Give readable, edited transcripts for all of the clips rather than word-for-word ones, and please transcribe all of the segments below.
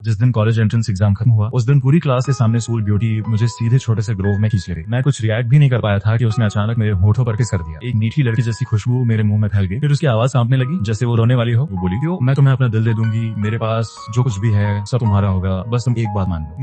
जिस दिन college entrance exam खत्म हुआ उस दिन पूरी क्लास के सामने सूल ब्यूटी मुझे सीधे छोटे से ग्रोव में खींच ले गई। मैं कुछ रिएक्ट भी नहीं कर पाया था कि उसने अचानक मेरे होठों पर किस कर दिया। एक मीठी लड़की जैसी खुशबू मेरे मुंह में फैल गई। फिर उसकी आवाज कांपने लगी जैसे वो रोने वाली हो। वो बोली, क्यों? मैं तुम्हें अपना दिल दे दूंगी, मेरे पास जो कुछ भी है सब तुम्हारा होगा, बस तुम एक बात मान लो,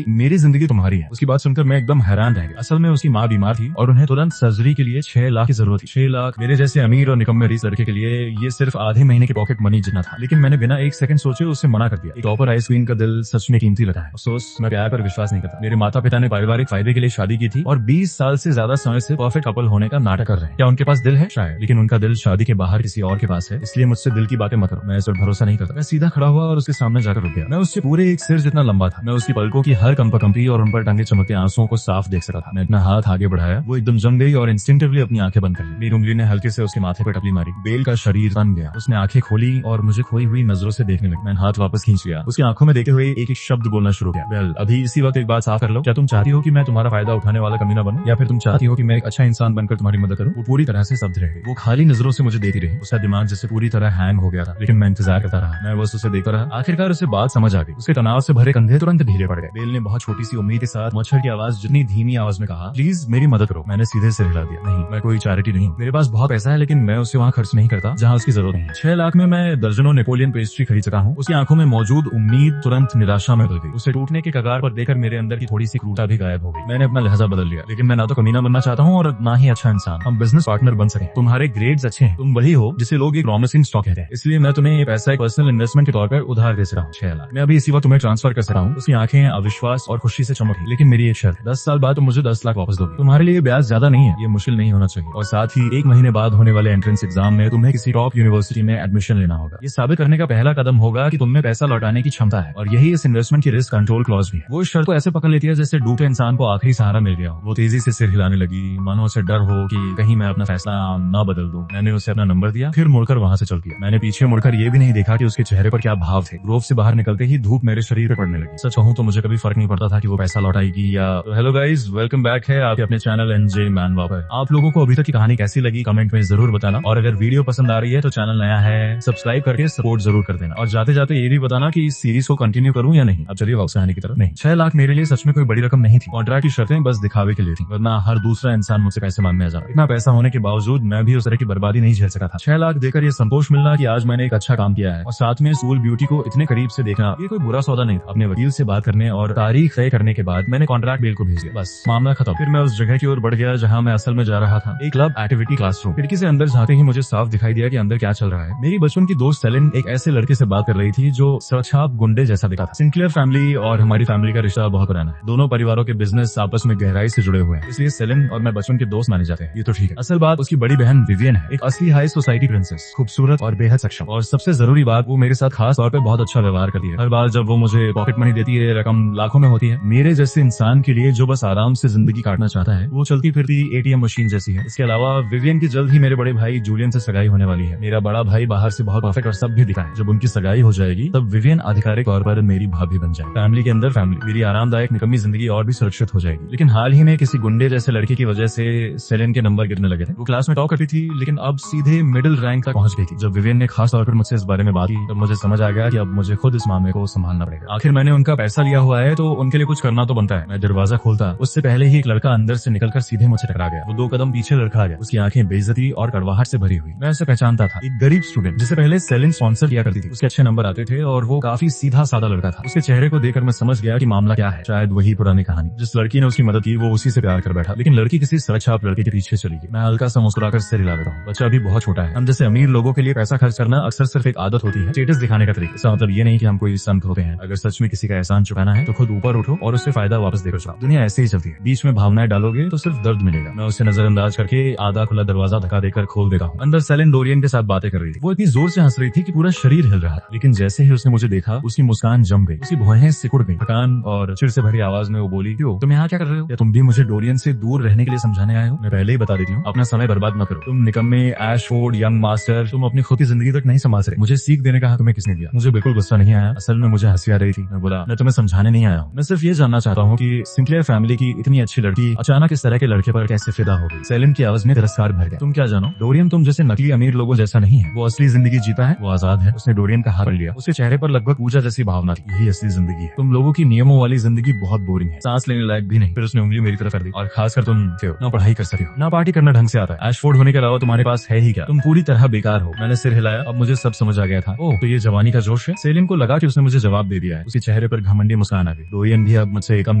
मेरी जिंदगी तुम्हारी है। उसकी बात सुनकर मैं एकदम हैरान रह गया। असल में उसकी माँ बीमार थी और उन्हें तुरंत सर्जरी के लिए 6 लाख की जरूरत थी। 6 लाख मेरे जैसे अमीर और निकम्मे रीस लड़के के लिए ये सिर्फ आधे महीने के पॉकेट मनी जितना था। लेकिन मैंने बिना एक सेकंड सोचे उससे मना कर दिया। एक टॉपर आइस क्वीन का दिल सच में कीमती लगा है। अफसोस मैं प्यार पर विश्वास नहीं करता। मेरे माता पिता ने पारिवारिक फायदे के लिए शादी की थी और 20 साल से ज्यादा समय से परफेक्ट कपल होने का नाटक कर रहे हैं। क्या उनके पास दिल है? शायद, लेकिन उनका दिल शादी के बाहर किसी और के पास है। इसलिए मुझसे दिल की बातें मत करो, मैं इस पर भरोसा नहीं करता। मैं सीधा खड़ा हुआ और उसके सामने जाकर रुक गया। मैं उससे पूरे एक सिर जितना लंबा था। मैं उसकी पलकों की हर कंपी और उन पर टंगे चमकते आंसुओं को साफ देख सका था। मैं अपना हाथ आगे बढ़ाया, वो एकदम जम गई और इंस्टिंक्टिवली अपनी आंखें बंद कर ली। मेरी उंगली ने हल्के से उसके माथे पर टपली मारी। बेल का शरीर तन गया। उसने आंखें खोली और मुझे खोई हुई नजरों से देखने लगी। मैंने हाथ वापस खींच लिया। उसकी आंखों में देखते हुए एक एक शब्द बोलना शुरू किया। वेल, अभी इसी वक्त एक बात साफ कर लो, क्या तुम चाहती हो कि मैं तुम्हारा फायदा उठाने वाला कमीना बनूं, या फिर तुम चाहती हो कि मैं एक अच्छा इंसान बनकर तुम्हारी मदद करूं? वो पूरी तरह से स्तब्ध रह गई। वो खाली नजरों से मुझे देखती रही। उसका दिमाग जैसे पूरी तरह हैंग हो गया था। लेकिन मैं इंतजार करता रहा। मैं बस उसे देखता रहा। आखिरकार उसे बात समझ आ गई। उसके तनाव से भरे कंधे तुरंत ढीले पड़ गए। बेल ने बहुत छोटी सी उम्मीद के साथ मच्छर की आवाज जितनी धीमी आवाज में कहा, प्लीज मेरी मदद करो। मैंने सीधे सिर हिला दिया। नहीं, मैं कोई चैरिटी नहीं। मेरे पास बहुत पैसा है लेकिन मैं उसे वहाँ खर्च नहीं करता जहाँ उसकी जरूरत नहीं। 6 लाख में मैं दर्जनों नेपोलियन पेस्ट्री खरीद सका हूँ। उसकी आंखों में मौजूद उम्मीद तुरंत निराशा में बदल गई। उसे टूटने के कगार पर देखकर मेरे अंदर की थोड़ी सी क्रूरता भी गायब हो गई। मैंने अपना लहजा बदल लिया। लेकिन मैं ना तो कमीना बनना चाहता हूँ और ना ही अच्छा इंसान। हम बिजनेस पार्टनर बन सके। तुम्हारे ग्रेड्स अच्छे हैं, तुम वही हो जिसे लोग एक प्रॉमिसिंग स्टॉक कहते हैं, इसलिए मैं तुम्हें ये पैसा एक पर्सनल इन्वेस्टमेंट के तौर पर उधार दे सकता हूँ। 6 लाख मैं अभी इसी वक्त तुम्हें ट्रांसफर कर सकता हूँ। उसकी आंखें अविश्वास और खुशी से चमकी। लेकिन मेरी एक शर्त, 10 साल बाद तुम मुझे 10 लाख वापस दोगे। तुम्हारे लिए ब्याज ज्यादा नहीं है, ये मुश्किल नहीं होना चाहिए, और साथ ही 1 महीने बाद होने वाले एंट्रेंस एग्जाम में तुम्हें किसी टॉप यूनिवर्सिटी में एडमिशन लेना होगा। ये साबित करने का पहला कदम होगा कि तुमने पैसा लौटाने की क्षमता है, और यही इस इन्वेस्टमेंट की रिस्क कंट्रोल क्लॉज भी है। वो इस शर्त को ऐसे पकड़ लेती है जैसे डूबते इंसान को आखिरी सहारा मिल गया हो। वो तेजी से सिर हिलाने लगी, मानो उसे डर हो कि कहीं मैं अपना फैसला न बदल दूं। मैंने उसे अपना नंबर दिया, फिर मुड़कर वहां से चल दिया। मैंने पीछे मुड़कर ये भी नहीं देखा कि उसके चेहरे पर क्या भाव थे। ग्रोव से बाहर निकलते ही धूप मेरे शरीर पर पड़ने लगी। सच कहूं तो मुझे कभी फर्क नहीं पड़ता था कि वो पैसा लौटाएगी या। हेलो गाइस, वेलकम बैक है आपके अपने चैनल एनजे मैनवा पर। आप लोगों को अभी तक की कहानी कैसी लगी कमेंट में जरूर बताना, और अगर वीडियो पसंद आ रही है तो चैनल नया है सब्सक्राइब करके सपोर्ट जरूर कर देना, और जाते जाते ये भी बताना कि इस सीरीज को कंटिन्यू करूं या नहीं। अब चलिए वापस आने की तरफ। नहीं, 6 लाख मेरे लिए सच में कोई बड़ी रकम नहीं थी। कॉन्ट्रैक्ट की शर्तें बस दिखावे के लिए थी, वरना हर दूसरा इंसान मुझसे पैसे मांगने आ जाता। इतना पैसा होने के बावजूद मैं भी उस तरह की बर्बादी नहीं झेल सका था। 6 लाख देकर ये संतोष मिलना कि आज मैंने एक अच्छा काम किया है, और साथ में सूल ब्यूटी को इतने करीब से देखना, ये कोई बुरा सौदा नहीं था। अपने वकील से बात करने और तारीख तय करने के बाद मैंने कॉन्ट्रैक्ट बेल को भेज दिया। बस मामला खत्म। फिर मैं उस जगह की ओर बढ़ गया जहाँ मैं असल में जा रहा था, एक क्लब एक्टिविटी क्लासरूम। खिड़की से अंदर जाते ही मुझे साफ दिखाई दिया कि अंदर क्या चल रहा है। मेरी बचपन की दोस्त सेलिन एक ऐसे लड़के से बात कर रही थी जो सड़छाप गुंडे जैसा दिखा था। सिंक्लेयर फैमिली और हमारी फैमिली का रिश्ता बहुत पुराना है। दोनों परिवारों के बिजनेस आपस में गहराई से जुड़े हुए हैं, इसलिए सेलिन और मैं बचपन के दोस्त माने जाते हैं। ये तो ठीक है। असल बात उसकी बड़ी बहन विवियन है, एक असली हाई सोसाइटी प्रिंसेस, खूबसूरत और बेहद सक्षम। और सबसे जरूरी बात, वो मेरे साथ खास तौर पे बहुत अच्छा व्यवहार करती है। हर बार जब वो मुझे पॉकेट मनी देती है, रकम लाखों में होती है। मेरे जैसे इंसान के लिए जो बस आराम से जिंदगी काटना चाहता है, वो चलती फिरती एटीएम मशीन जैसी है। इसके अलावा विवियन की जल्द ही मेरे बड़े भाई जूलियन से सगाई होने वाली है। मेरा बड़ा भाई बाहर से बहुत परफेक्ट और सब भी दिखा है। जब उनकी सगाई हो जाएगी तब विवियन आधिकारिक तौर पर मेरी भाभी बन जाए। फैमिली के अंदर फैमिली, मेरी आरामदायक निकम्मी जिंदगी और भी सुरक्षित हो जाएगी। लेकिन हाल ही में किसी गुंडे जैसे लड़के की वजह से सेलिन के नंबर गिरने लगे थे। वो क्लास में टॉप करती थी लेकिन अब सीधे मिडिल रैंक तक पहुंच गई थी। जब विवियन ने खास तौर पर मुझसे इस बारे में बात की तब मुझे समझ आ गया कि अब मुझे खुद इस मामले को संभालना पड़ेगा। आखिर मैंने उनका पैसा लिया हुआ है तो उनके लिए कुछ करना तो बनता है। मैं दरवाजा खोलता, उससे पहले ही एक लड़का अंदर से निकलकर सीधे मुझे टकरा गया। वो 2 कदम पीछे लड़खड़ा आ गया। उसकी आंखें बेइज्जती और कड़वाहट से भरी हुई। मैं उसे पहचानता था, एक गरीब स्टूडेंट जिसे पहले सेलिन स्पॉन्सर किया करती थी। उसके अच्छे नंबर आते थे और वो काफी सीधा साधा लड़का था। उसके चेहरे को देखकर मैं समझ गया कि मामला क्या है। शायद वही पुरानी कहानी, जिस लड़की ने उसकी मदद की वो उसी से प्यार कर बैठा, लेकिन लड़की किसी सड़छाप लड़के के पीछे चली गई। मैं हल्का सा मुस्कुराकर सिर हिला देता हूँ। बच्चा अभी बहुत छोटा है। हम जैसे अमीर लोगों के लिए पैसा खर्च करना अक्सर सिर्फ एक आदत होती है, स्टेटस दिखाने का तरीका। इसका मतलब ये नहीं कि हम कोई संत होते हैं। अगर सच में किसी का एहसान चुकाना है तो खुद ऊपर उठो और उससे फायदा वापस देकर चुकाओ। दुनिया ऐसे ही चलती है, बीच में भावनाएं डालोगे तो सिर्फ दर्द मिलेगा। मैं उसे नजरअंदाज करके आधा खुला दरवाजा धक्का देकर खोल देता हूँ। अंदर सेलिन डोरियन के साथ बातें कर रही थी। वो इतनी जोर से हंस रही थी कि पूरा शरीर हिल रहा था। लेकिन जैसे ही उसने मुझे देखा उसकी मुस्कान जम गई, उसकी भौहें सिकुड़ गई। थकान और चिढ़ से भरी आवाज में वो बोली, क्यों? तुम यहाँ क्या कर रहे हो? या तुम भी मुझे डोरियन से दूर रहने के लिए समझाने आए हो? मैं पहले ही बता देती हूँ, अपना समय बर्बाद मत करो। तुम निकम्मे एशफोर्ड यंग मास्टर, तुम अपनी खुद की जिंदगी तक नहीं संभाल सकते। मुझे सीख देने का हक तुम्हें किसने दिया? मुझे बिल्कुल गुस्सा नहीं आया, असल में मुझे हंसी आ रही थी। मैं बोला, मैं तुम्हें समझाने नहीं आया हूँ, मैं सिर्फ ये जानना चाहता हूँ कि सिंक्लेयर फैमिली की इतनी अच्छी लड़की अचानक इस तरह के लड़के पर कैसे फिदा हो गई। सेलिन की आवाज में तिरस्कार भर गया। तुम क्या जानो, डोरियन तुम जैसे नकली अमीर लोगों जैसा नहीं है। वो असली जिंदगी जीता है, वो आजाद है। उसने डोरियन का हाथ पकड़ लिया। उसके चेहरे पर लगभग पूजा जैसी भावना थी। यही असली जिंदगी है। तुम लोगों की नियमों वाली जिंदगी बहुत बोरिंग है, सांस लेने लायक भी नहीं। फिर उसने उंगली मेरी तरफ कर दी, और खासकर तुम थे ना पढ़ाई कर सके हो, ना पार्टी करना ढंग से आता है, एशफोर्ड होने के अलावा तुम्हारे पास है ही क्या? तुम पूरी तरह बेकार हो। मैंने सिर हिलाया, अब मुझे सब समझ आ गया था। ओह, तो ये जवानी का जोश है। सेलिन को लगा कि उसने मुझे जवाब दे दिया है। उसके चेहरे पर घमंडी मुस्कान आ गई। डोरियन भी अब मुझसे कम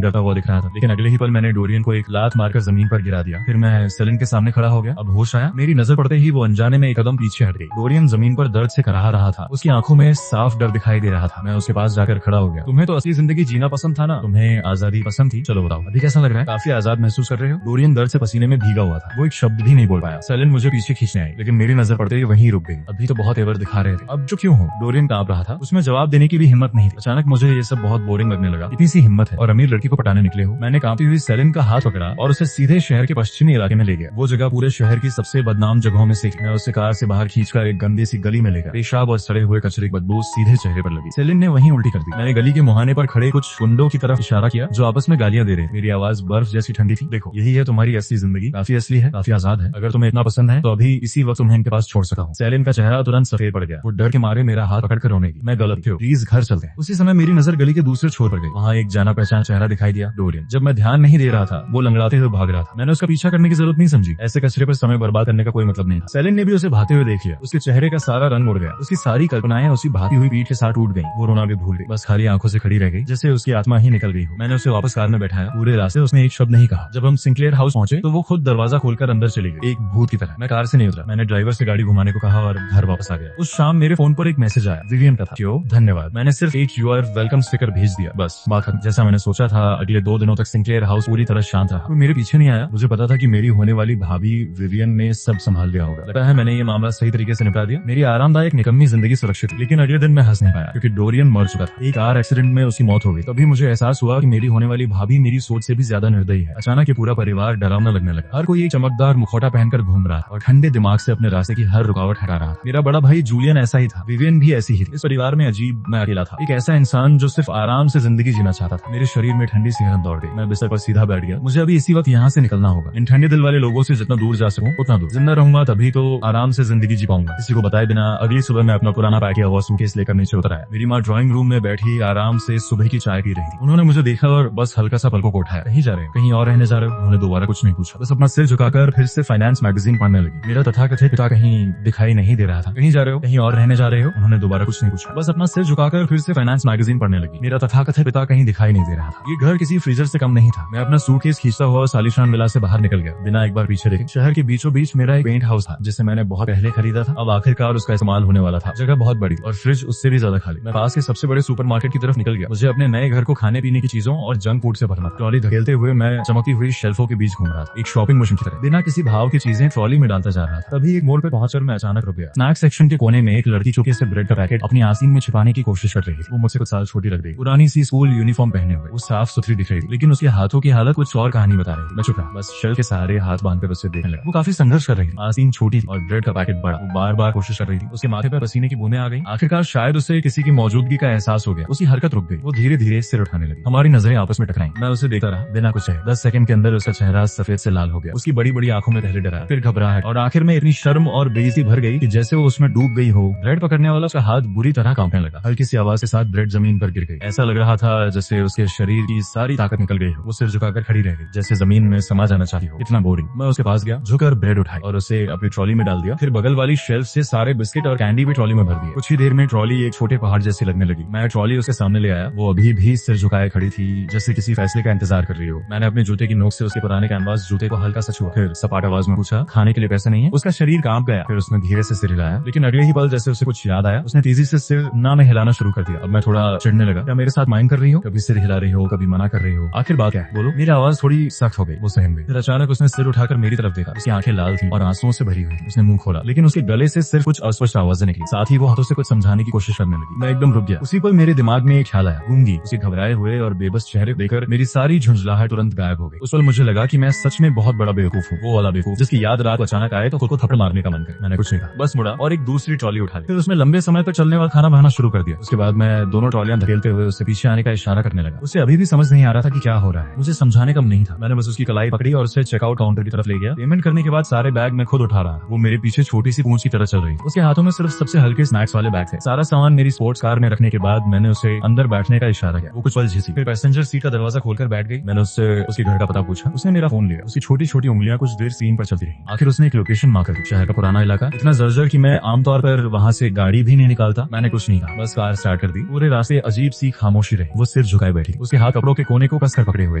डरता हुआ दिख रहा था, लेकिन अगले ही पल मैंने डोरियन को एक लात मारकर जमीन पर गिरा दिया। फिर मैं सेलिन के सामने खड़ा हो गया। अब होश आया, मेरी नजर पड़ते ही वो अनजाने में एक कदम पीछे हट गई। डोरियन जमीन पर दर्द से कराह रहा था, उसकी आंखों में साफ डर दिखाई दे रहा था। मैं उसके पास जाकर खड़ा हो गया। तुम्हें तो असली जिंदगी जीना पसंद था ना? तुम्हें आजादी पसंद थी? चलो बताओ, अभी कैसा लग रहा है? काफी आजाद महसूस कर रहे हो? डोरियन दर्द से पसीने में भीगा हुआ था। वो एक शब्द भी नहीं बोल पाया। सेलिन मुझे पीछे खींचने आई, लेकिन मेरी नजर पड़ते ही वहीं रुक गई। अभी तो बहुत एवर दिखा रहे थे, अब जो क्यों हो? डोरियन कांप रहा था, उसमें जवाब देने की भी हिम्मत नहीं थी। अचानक मुझे ये सब बहुत बोरिंग लगने लगा। इतनी सी हिम्मत है और अमीर लड़की को पटाने निकले हो? मैंने कांपती हुई सेलिन का हाथ पकड़ा और उसे सीधे शहर के पश्चिमी इलाके में ले गया। वो जगह पूरे शहर की सबसे बदनाम जगहों में से मैं उसे कार से बाहर खींचकर एक गंदी सी गली में ले गया। पेशाब और सड़े हुए कचरे की बदबू सीधे चेहरे पर लगी। सेलिन ने वहीं उल्टी कर दी। मैंने गली के मुहाने पर खड़े कुछ गुंडों की तरफ इशारा किया जो आपस में गालियां दे रहे थे। मेरी आवाज बर्फ जैसी ठंडी थी। देखो, यही है तुम्हारी असली जिंदगी। काफी असली है, काफी आजाद है। अगर तुम्हें इतना पसंद है तो अभी इसी वक्त तुम्हें इनके पास छोड़ सकता हूँ। सेलिन का चेहरा तुरंत सफेद पड़ गया। वो डर के मारे मेरा हाथ पकड़कर रोने लगी। मैं गलत थे, प्लीज घर चलते हैं। उसी समय मेरी नजर गली के दूसरे छोर पर गई। वहाँ एक जाना पहचान चेहरा दिखाई दिया, डोरियन। जब मैं ध्यान नहीं दे रहा था, वो लंगड़ाते हुए भाग रहा था। मैंने उसका पीछा करने की जरूरत नहीं समझी। ऐसे कचरे पर समय बर्बाद करने का कोई मतलब नहीं था। सेलिन ने भी उसे भागते हुए देख लिया। उसके चेहरे का सारा रंग उड़ गया। उसकी सारी कल्पनाएं उसी भागती हुई पीठ के साथ टूट गई। वो रोना भी भूल गई, बस खाली आंखों से खड़ी रह गई, जैसे उसकी आत्मा ही निकल गई हो। मैंने उसे वापस कार में बैठाया। पूरे रास्ते उसने एक शब्द नहीं कहा। जब हम सिंक्लेयर हाउस पहुंचे तो वो खुद दरवाजा खोलकर अंदर चली गई, एक भूत की तरह। मैं कार से नहीं उतरा। मैंने ड्राइवर से गाड़ी घुमाने को कहा और घर वापस आ गया। उस शाम मेरे फोन पर एक मैसेज आया, विवियन का था। क्यों? धन्यवाद। मैंने सिर्फ एक यू आर वेलकम स्टिकर भेज दिया, बस बात खत्म। जैसा मैंने सोचा था, अगले 2 दिनों तक सिंक्लेयर हाउस पूरी तरह शांत रहा। वो मेरे पीछे नहीं आया। मुझे पता था कि मेरी होने वाली भाभी विवियन ने सब संभाल लिया होगा। लगता है मैंने ये मामला सही तरीके से निपटा दिया। मेरी आरामदायक निकम्मी जिंदगी सुरक्षित थी। लेकिन अगले दिन मैं हंस नहीं पाया क्योंकि डोरियन मर चुका था। एक कार एक्सीडेंट में उसकी मौत हो गई। तभी मुझे एहसास हुआ कि मेरी होने वाली भाभी मेरी सोच से भी ज्यादा निर्दयी है। अचानक ये पूरा परिवार डरावना लगने लगा। हर कोई एक चमकदार मुखौटा पहनकर घूम रहा था और ठंडे दिमाग से अपने रास्ते की हर रुकावट हटा रहा था। मेरा बड़ा भाई जूलियन ऐसा ही था, विवियन भी ऐसी ही थी। इस परिवार में अजीब मैं अकेला था, एक ऐसा इंसान जो सिर्फ आराम से जिंदगी जीना चाहता था। मेरे शरीर में ठंडी सिहरन दौड़ गई। मैं बिस्तर पर सीधा बैठ गया। मुझे अभी इसी वक्त यहाँ से निकलना होगा। इन ठंडे दिल वाले लोगों से जितना दूर जा सकूं उतना दूर। जिंदा रहूंगा तभी तो आराम से जिंदगी जी पाऊंगा। किसी को बताए बिना अगली सुबह मैं अपना पुराना पैक किया हुआ सूटकेस लेकर नीचे उतर आया। मेरी माँ ड्राइंग रूम में बैठी आराम से सुबह की चाय पी रही थी। उन्होंने मुझे देखा और बस हल्का सा पलकों को उठाया। कहीं जा रहे हो? कहीं और रहने जा रहे हो? उन्होंने दोबारा कुछ नहीं पूछा, बस अपना सिर झुकाकर फिर से फाइनेंस मैगजीन पढ़ने लगी। मेरा तथाकथित पिता कहीं दिखाई नहीं दे रहा था। कहीं जा रहे हो? कहीं और रहने जा रहे हो? उन्होंने दोबारा कुछ नहीं पूछा, बस अपना सिर झुकाकर फिर से फाइनेंस मैगजीन पढ़ने लगी। मेरा तथाकथित पिता कहीं दिखाई नहीं दे रहा था। ये घर किसी फ्रीजर से कम नहीं था। मैं अपना सूटकेस खींचता हुआ सालिशान विला से बाहर निकल गया, बिना एक बार पीछे देखे। शहर के बीचों बीच मेरा एक पेंट हाउस था जिसे मैंने बहुत पहले खरीदा था। अब आखिरकार उसका इस्तेमाल होने वाला था। जगह बहुत बड़ी और फ्रिज उससे भी ज्यादा खाली। मैं पास के सबसे बड़े सुपरमार्केट की तरफ निकल गया। मुझे अपने नए घर को खाने पीने की चीजों और जंक फूड से भरना। ट्रॉली धकेलते हुए मैं चमकती हुई शेल्फों के बीच घूम रहा था, एक शॉपिंग मशीन की तरह। बिना किसी भाव की चीजें ट्रॉली में डालता जा रहा था। तभी एक मोड़ पर पहुंचकर मैं अचानक रुक गया। स्नैक सेक्शन के कोने में एक लड़की चुपके से ब्रेड का पैकेट अपनी आसीन में छिपाने की कोशिश कर रही थी। वो मुझसे कुछ साल छोटी लग रही, पुरानी सी स्कूल यूनिफॉर्म पहने हुए। वो साफ सुथरी दिख रही थी, लेकिन उसके हाथों की हालत कुछ और कहानी बता रही थी। मैं चुप रहा, बस शेल्फ के सहारे हाथ बांधकर उसे देखने लगा। वो काफी संघर्ष कर रही थी। आसीन छोटी थी और ब्रेड का पैकेट बड़ा। वो बार बार कोशिश कर रही थी। उसके माथे पर पसीने की बूंदें आ गई। आखिरकार शायद उसे किसी की मौजूदगी का एहसास हो गया। उसकी हरकत रुक गई। वो धीरे धीरे सिर उठाने लगी। हमारी नजरें आपस में टकराई। मैं उसे देखता रहा बिना कुछ कहे। 10 सेकंड के अंदर उसका चेहरा सफेद से लाल हो गया। उसकी बड़ी बड़ी आंखों में पहले डरा, फिर घबराहट और आखिर में इतनी शर्म और बेइज्जती भर गई कि जैसे वो उसमें डूब गई हो। ब्रेड पकड़ने वाला उसका हाथ बुरी तरह कांपने लगा। हल्की सी आवाज के साथ ब्रेड जमीन पर गिर गई। ऐसा लग रहा था जैसे उसके शरीर की सारी ताकत निकल गई हो। वो सिर झुकाकर खड़ी रह गई, जैसे जमीन में समा जाना चाहती हो। इतना बोरिंग। मैं उसके पास गया, झुककर ब्रेड उठाई और उसे अपनी ट्रॉली में डाल दिया। फिर बगल वाली शेल्फ से सारे बिस्किट और कैंडी भी ट्रॉली में भर दिए। कुछ ही देर में ट्रॉली एक छोटे पहाड़ जैसी लगने लगी। मैं ट्रॉली उसके सामने ले आया। वो अभी भी सिर झुकाए खड़ी थी, जैसे किसी फैसले का इंतजार कर रही हो। मैंने अपने जूते की नोक से उसके पुराने कैनवास जूते को हल्का सा छुआ, फिर सपाट आवाज में पूछा, खाने के लिए पैसे नहीं है? उसका शरीर कांप गया। फिर उसने धीरे से सिर हिलाया, लेकिन अगले ही पल जैसे उसे कुछ याद आया, उसने तेजी से सिर ना में हिलाना शुरू कर दिया। अब मैं थोड़ा चिढ़ने लगा। क्या मेरे साथ माइंड कर रही हो? कभी सिर हिला रही हो, कभी मना कर रही हो, आखिर बात क्या है? बोलो। मेरी आवाज थोड़ी सख्त हो गई। वो सहम गई। फिर अचानक उसने सिर उठाकर मेरी तरफ देखा। उसकी आंखें लाल थी और आंसुओं से भरी हुई। उसने मुंह खोला, लेकिन उसके गले से सिर्फ कुछ अस्पष्ट आवाजें निकली। साथ ही वो हाथों से कुछ समझाने की कोशिश करने लगी। मैं एकदम रुक गया। उसी पल मेरे दिमाग में एक ख्याल आया, गूंगी। उसके घबराए हुए और बेबस चेहरे देखकर मेरी सारी झुंझलाहट तुरंत गायब हो गई। उस पल मुझे लगा कि मैं सच में बहुत बड़ा बेवकूफ हूँ। वो वाला बेवकूफ जिसकी याद रात अचानक आए तो खुद को थप्पड़ मारने का मन करे। मैंने कुछ नहीं कहा, बस मुड़ा और एक दूसरी ट्रॉली उठा ली। फिर उसमें लंबे समय तक चलने वाला खाना बहाना शुरू कर दिया। उसके बाद मैं दोनों ट्रॉलियां धकेलते हुए उससे पीछे आने का इशारा करने लगा। उसे अभी भी समझ नहीं आ रहा था कि क्या हो रहा है। मुझे समझाने का नहीं था। मैंने बस उसकी कलाई पकड़ी और उसे चेकआउट काउंटर की तरफ ले गया। पेमेंट करने के बाद सारे बैग मैं खुद उठा रहा। वो मेरे पीछे छोटी सी पूंछ की तरह चल रही थी। उसके हाथों में सिर्फ सबसे हल्के स्नैक्स वाले बैग थे। सारा सामान मेरी स्पोर्ट्स कार में रखने के बाद मैंने उसे अंदर बैठने का इशारा किया। वो कुछ पल झिझकी, फिर पैसेंजर सीट का दरवाजा खोलकर बैठ गई। मैंने उससे उसके घर का पता पूछा। उसने मेरा फोन लिया। उसकी छोटी छोटी उंगलियां कुछ देर स्क्रीन पर चलती रही। आखिर उसने एक लोकेशन मार्क कर दी। शहर का पुराना इलाका, इतना जर्जर कि मैं आमतौर पर वहां से गाड़ी भी नहीं निकालता। मैंने कुछ नहीं कहा, बस कार स्टार्ट कर दी। पूरे रास्ते अजीब सी खामोशी रही। वो सिर झुकाए बैठी, उसके हाथ कपड़ों के कोने को कसकर पकड़े हुए।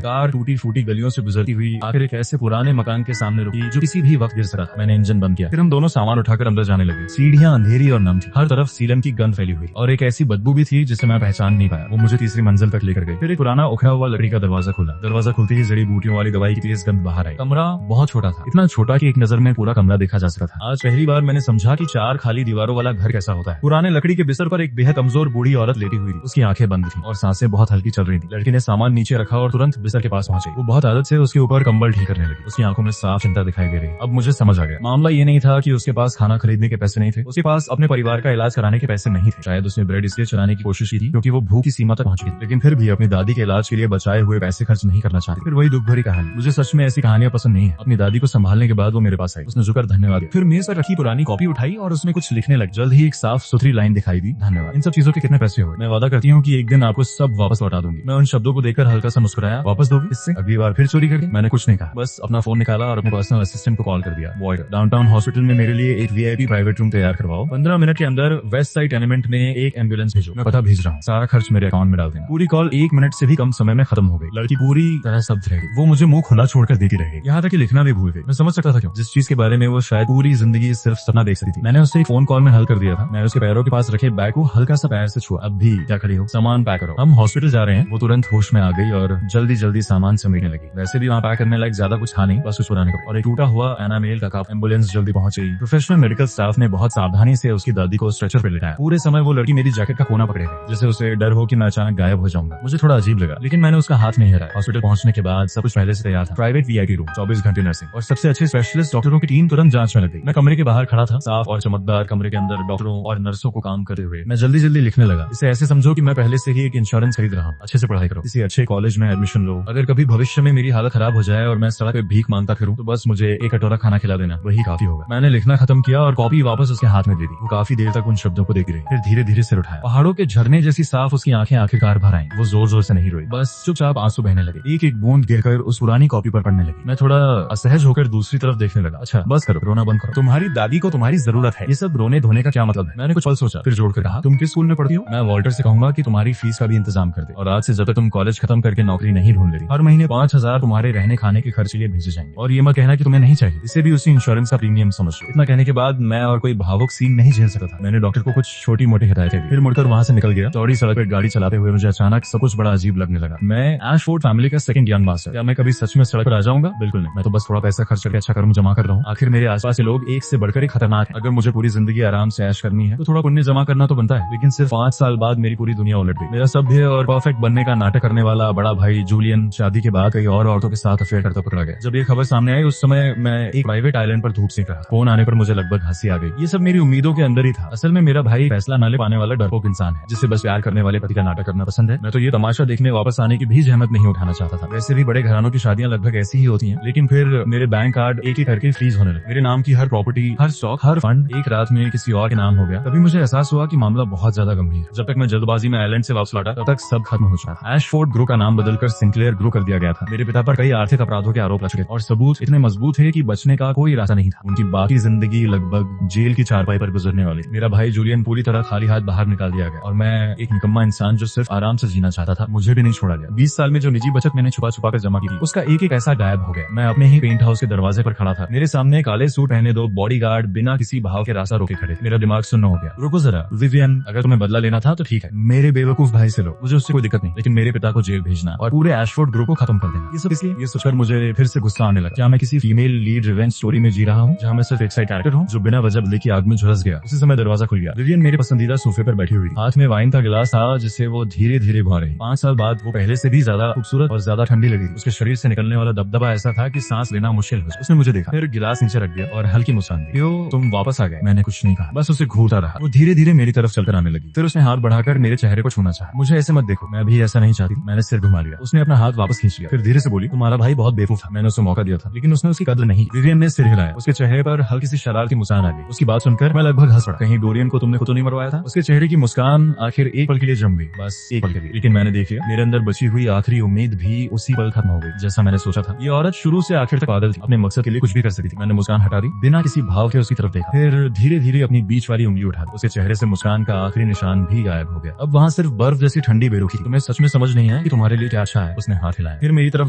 कार टूटी फूटी गलियों से गुजरती हुई आखिर एक ऐसे पुराने मकान के सामने रुकी जो किसी भी वक्त गिर सकता था। मैंने इंजन बंद किया। फिर हम दोनों सामान उठाकर अंदर जाने लगे। सीढ़ियां अंधेरी और नम थी। हर तरफ सीलन की गंध फैली हुई और एक ऐसी बदबू भी थी जिसे मैं पहचान नहीं पाया। वो मुझे तीसरी मंजिल तक लेकर गई। फिर एक पुराना उखड़ा हुआ लकड़ी का दरवाजा खुला। दरवाजा खुलते ही जड़ी बूटियों वाली दवाई की तेज गंध बाहर आई। कमरा बहुत छोटा था, इतना छोटा कि एक नजर में पूरा कमरा देखा जा सकता था। आज पहली बार मैंने समझा कि 4 खाली दीवारों वाला घर कैसा होता है। पुराने लकड़ी के बिस्तर पर एक बेहद कमजोर बूढ़ी औरत लेटी हुई थी। उसकी आंखें बंद थी और सांसें बहुत हल्की चल रही थी। लड़की ने सामान नीचे रखा और तुरंत बिस्तर के पास पहुंची। वो बहुत आदत से उसके ऊपर कंबल ठीक करने लगी। उसकी आंखों में साफ चिंता दिखाई दे रही। अब मुझे समझ आ गया, मामला ये नहीं था कि उसके पास खाना खरीदने के पैसे नहीं थे। उसके पास अपने परिवार का इलाज कराने के पैसे नहीं थे। शायद उसने ब्रेड इसलिए चलाने की कोशिश की थी क्योंकि वो भूख की सीमा तक पहुंच गई थी, लेकिन फिर भी अपनी दादी के इलाज के लिए बचाए हुए पैसे खर्च नहीं करना चाहती। फिर वही दुख भरी कहानी। मुझे सच में ऐसी कहानियां पसंद नहीं है। अपनी दादी को संभालने के बाद वो मेरे पास आई। उसने झुककर धन्यवाद दिया। फिर मेज पर रखी पुरानी कॉपी उठाई और उसमें कुछ लिखने लगी। जल्द ही एक साफ सुथरी लाइन दिखाई दी, धन्यवाद। इन सब चीजों के कितने पैसे हुए? मैं वादा करती हूँ कि एक दिन आपको सब वापस लौटा दूंगी। मैं उन शब्दों को देखकर हल्का सा मुस्कुराया। वापस दोगे? इससे अगली बार फिर चोरी करके? मैंने कुछ नहीं कहा, बस अपना फोन निकाला और अपने पर्सनल असिस्टेंट को कॉल कर दिया। वॉइड, डाउनटाउन हॉस्पिटल में मेरे लिए एक VIP प्राइवेट रूम तैयार करवाओ। 15 मिनट के अंदर वेस्ट साइड टेनेमेंट में एक एम्बुलेंस भेजो। मैं पता भेज रहा हूँ। सारा खर्च मेरे अकाउंट में डाल देना। पूरी कॉल 1 मिनट से भी कम समय में खत्म हो गई। लड़की पूरी तरह स्तब्ध रह गई। वो मुझे मुंह खुला छोड़कर देखती रही, यहाँ तक कि लिखना भी भूल गई। मैं समझ सकता था क्यों। जिस चीज के बारे में वो शायद पूरी जिंदगी सिर्फ सपना देख सकती थी, मैंने उससे एक फोन कॉल में हल कर दिया था। मैंने उसके पैरों के पास रखे बैग को हल्का सा पैर से छुआ। अब भी क्या खड़ी हो, सामान पैक करो, हम हॉस्पिटल जा रहे हैं। वो तुरंत होश में आ गई और जल्दी जल्दी सामान समेटने लगी। वैसे भी वहाँ पैक करने लायक ज्यादा कुछ था नहीं, बस कुछ पुराने कपड़े और एक टूटा हुआ एनामेल का कप। एम्बुलेंस जल्दी पहुंच गई। प्रोफेशनल मेडिकल स्टाफ ने बहुत सावधानी से उसकी दादी को स्ट्रेचर पे लेटाया। पूरे समय वो लड़की मेरी जैकेट का कोना पकड़े रही, जैसे उसे डर हो कि मैं अचानक गायब हो जाऊंगा। मुझे थोड़ा अजीब लगा, लेकिन मैंने उसका हाथ नहीं हिलाया। हॉस्पिटल पहुंचने के बाद सब कुछ पहले से तैयार था। प्राइवेट VIP रूम, 24 घंटे नर्सिंग और सबसे अच्छे स्पेशलिस्ट डॉक्टरों की टीम तुरंत जांच में लग गई। मैं कमरे के बाहर खड़ा था, साफ और चमकदार कमरे के अंदर डॉक्टरों और नर्सों को काम करते हुए मैं जल्दी जल्दी लिखने लगा। इसे ऐसे समझो कि मैं पहले से ही एक इंश्योरेंस खरीद रहा हूँ। अच्छे से पढ़ाई करो, किसी अच्छे कॉलेज में एडमिशन लो। अगर कभी भविष्य में मेरी हालत खराब हो जाए और मैं सड़क पे भीख मांगता फिरूं, तो बस मुझे एक कटोरा खाना खिला देना, वही काफी होगा। मैंने लिखना खत्म किया और कॉपी वापस उसके हाथ में दे दी। वो काफी देर तक उन शब्दों को देखती रही, फिर धीरे धीरे सिर उठाया। पहाड़ों के झरने जैसी साफ उसकी आंखें आखिरकार भर आईं। वो जोर जोर से नहीं रोई, बस चुपचाप आंसू बहने लगे। एक एक बूंद गिरकर उस पुरानी कॉपी पर पड़ने लगी। मैं थोड़ा असहज होकर दूसरी तरफ देखने लगा। अच्छा बस करो, रोना बंद करो। तुम्हारी दादी को तुम्हारी जरूरत है, ये सब रोने धोने का क्या मतलब है? मैंने कुछ पल सोचा, फिर जोड़कर कहा, तुम किस स्कूल में पढ़ती हो? मैं वॉल्टर से कहूंगा कि तुम्हारी फीस का भी इंतजाम कर दे, और आज से जब तक तुम कॉलेज खत्म करके नौकरी नहीं ढूंढ लेती, हर महीने 5000 तुम्हारे रहने खाने के खर्च के लिए भेजे जाएंगे। और ये मत कहना कि तुम्हें नहीं चाहिए, इसे भी उसी इंश्योरेंस का प्रीमियम समझ लो। इतना कहने के बाद मैं और कोई भावुक सीन नहीं झेल सकता था। मैंने डॉक्टर को कुछ छोटी मोटी हिदायतें दी, फिर मुड़कर वहां से निकल गया। चौड़ी सड़क पर गाड़ी चलाते हुए मुझे अचानक सब कुछ बड़ा अजीब लगने लगा। मैं एशफोर्ड फैमिली का सेकंड यंग मास्टर, क्या मैं कभी सच में सड़क पर आ जाऊंगा? बिल्कुल नहीं। मैं तो बस थोड़ा पैसा खर्च करके अच्छा कर्म जमा कर रहा हूँ। आखिर मेरे आसपास के लोग एक से बढ़कर एक खतरनाक है। अगर मुझे पूरी जिंदगी आराम से ऐश करनी है तो थोड़ा पुण्य जमा करना तो बनता है। लेकिन सिर्फ 5 साल बाद मेरी पूरी दुनिया उलट गई। मेरा सभ्य और परफेक्ट बनने का नाटक करने वाला बड़ा भाई जूलियन शादी के बाद कई और औरतों के साथ अफेयर करता पकड़ा गया। जब ये खबर सामने आई उस समय मैं एक प्राइवेट आइलैंड पर धूप सेक रहा। फोन आने पर मुझे लगभग हंसी आ गई। ये सब मेरी उम्मीदों के अंदर ही था। असल में मेरा भाई फैसला न ले पाने वाला डरपोक इंसान है, जिसे बस प्यार करने वाले पति का नाटक करना पसंद है। मैं तो ये तमाशा देखने वापस आने की भी जहमत नहीं उठाना चाहता था। वैसे भी बड़े घरानों की शादियां लगभग ऐसी ही होती हैं, लेकिन फिर मेरे बैंक कार्ड एक एक करके फ्रीज होने लगे। मेरे नाम की हर प्रॉपर्टी, हर स्टॉक, हर फंड एक रात में किसी और के नाम हो गया। तभी मुझे एहसास हुआ कि मामला बहुत ज्यादा गंभीर है। जब तक मैं जल्दबाजी में आइलैंड से वापस लौटा तब तक सब खत्म हो चुका था। एशफोर्ड ग्रो का नाम बदलकर सिंक्लेयर ग्रो कर दिया गया था। मेरे पिता पर कई आर्थिक अपराधों के आरोप लग चुके और सबूत इतने मजबूत थे कि बचने का कोई रास्ता नहीं था। उनकी बाकी जिंदगी लगभग जेल की चारपाई पर गुजरने वाली। मेरा भाई जूलियन पूरी तरह खाली हाथ बाहर निकाल दिया गया और मैं एक निकम्मा इंसान जो सिर्फ आराम से जीना चाहता था, मुझे भी नहीं छोड़ा गया। 20 साल में जो निजी बचत मैंने छुपा छुपा कर जमा की थी, उसका एक एक ऐसा गायब हो गया। मैं अपने ही पेंट हाउस के दरवाजे पर खड़ा था। मेरे सामने काले सूट पहने 2 बॉडीगार्ड बिना किसी भाव के रास्ता रोके खड़े। मेरा दिमाग सुन्न हो गया। रुको जरा विवियन, अगर तुम्हें बदला लेना था तो ठीक है, मेरे बेवकूफ भाई से लो, मुझे उससे कोई दिक्कत नहीं, लेकिन मेरे पिता को जेल भेजना और पूरे एशफोर्ड ग्रुप को खत्म कर देना। ये सब इसलिए, ये सोचकर मुझे फिर से गुस्सा आने लगा। क्या मैं किसी फीमेल लीड रिवेंज स्टोरी में जी रहा हूँ, जहाँ मैं सिर्फ एक साइड कैरेक्टर हूँ जो बिना वजह बदले की आग में झुलस गया? उसी समय दरवाजा खुल गया। विवियन मेरे पसंदीदा सोफे पर बैठी हुई, हाथ में वाइन का गिलास था जिसे वो धीरे धीरे भर रही। 5 साल बाद वो पहले से भी ज्यादा खूबसूरत और ज्यादा ठंडी लगी। उसके शरीर से निकलने वाला दबदबा ऐसा था कि सांस लेना मुश्किल हो। उसने मुझे देखा, फिर गिलास नीचे रख दिया और हल्की मुस्कान दी। क्यों तुम वापस आ गए? मैंने कुछ नहीं कहा, बस उसे घूरता रहा। वो धीरे धीरे मेरी तरफ चलकर आने लगी। फिर उसने हाथ बढ़ाकर मेरे चेहरे को छूना चाहा। मुझे ऐसे मत देखो, मैं भी ऐसा नहीं चाहती। मैंने सिर घुमा लिया। उसने अपना हाथ वापस खींच लिया, फिर धीरे से बोली, तुम्हारा भाई बहुत बेवकूफ था। मैंने उसे मौका दिया था, लेकिन उसने उसकी कदर नहीं की। विवियन ने सिर हिलाया। उसके चेहरे पर हल्की सी शरारत की मुस्कान आ गई। उसकी बात सुनकर मैं लगभग हंस पड़ा। कहीं डोरियन को तुमने खुद तो नहीं मरवाया था? उसके चेहरे की मुस्कान मुस्कान आखिर एक पल के लिए जम गई, बस एक पल के लिए। लेकिन मैंने देख लिया मेरे अंदर बची हुई आखिरी उम्मीद भी उसी पल खत्म हो गई, जैसा मैंने सोचा था। ये औरत शुरू से आखिर तक पागल थी, अपने मकसद के लिए कुछ भी कर सकती थी। मैंने मुस्कान हटा दी, बिना किसी भाव के उसकी तरफ देखा, फिर धीरे धीरे अपनी बीच वाली उंगली उठा दी। उसके चेहरे से मुस्कान का आखिरी निशान भी गायब हो गया। अब वहाँ सिर्फ बर्फ जैसी ठंडी बेरुखी थी। तुम्हें सच में समझ नहीं आया कि तुम्हारे लिए क्या अच्छा है? उसने हाथ हिलाया, फिर मेरी तरफ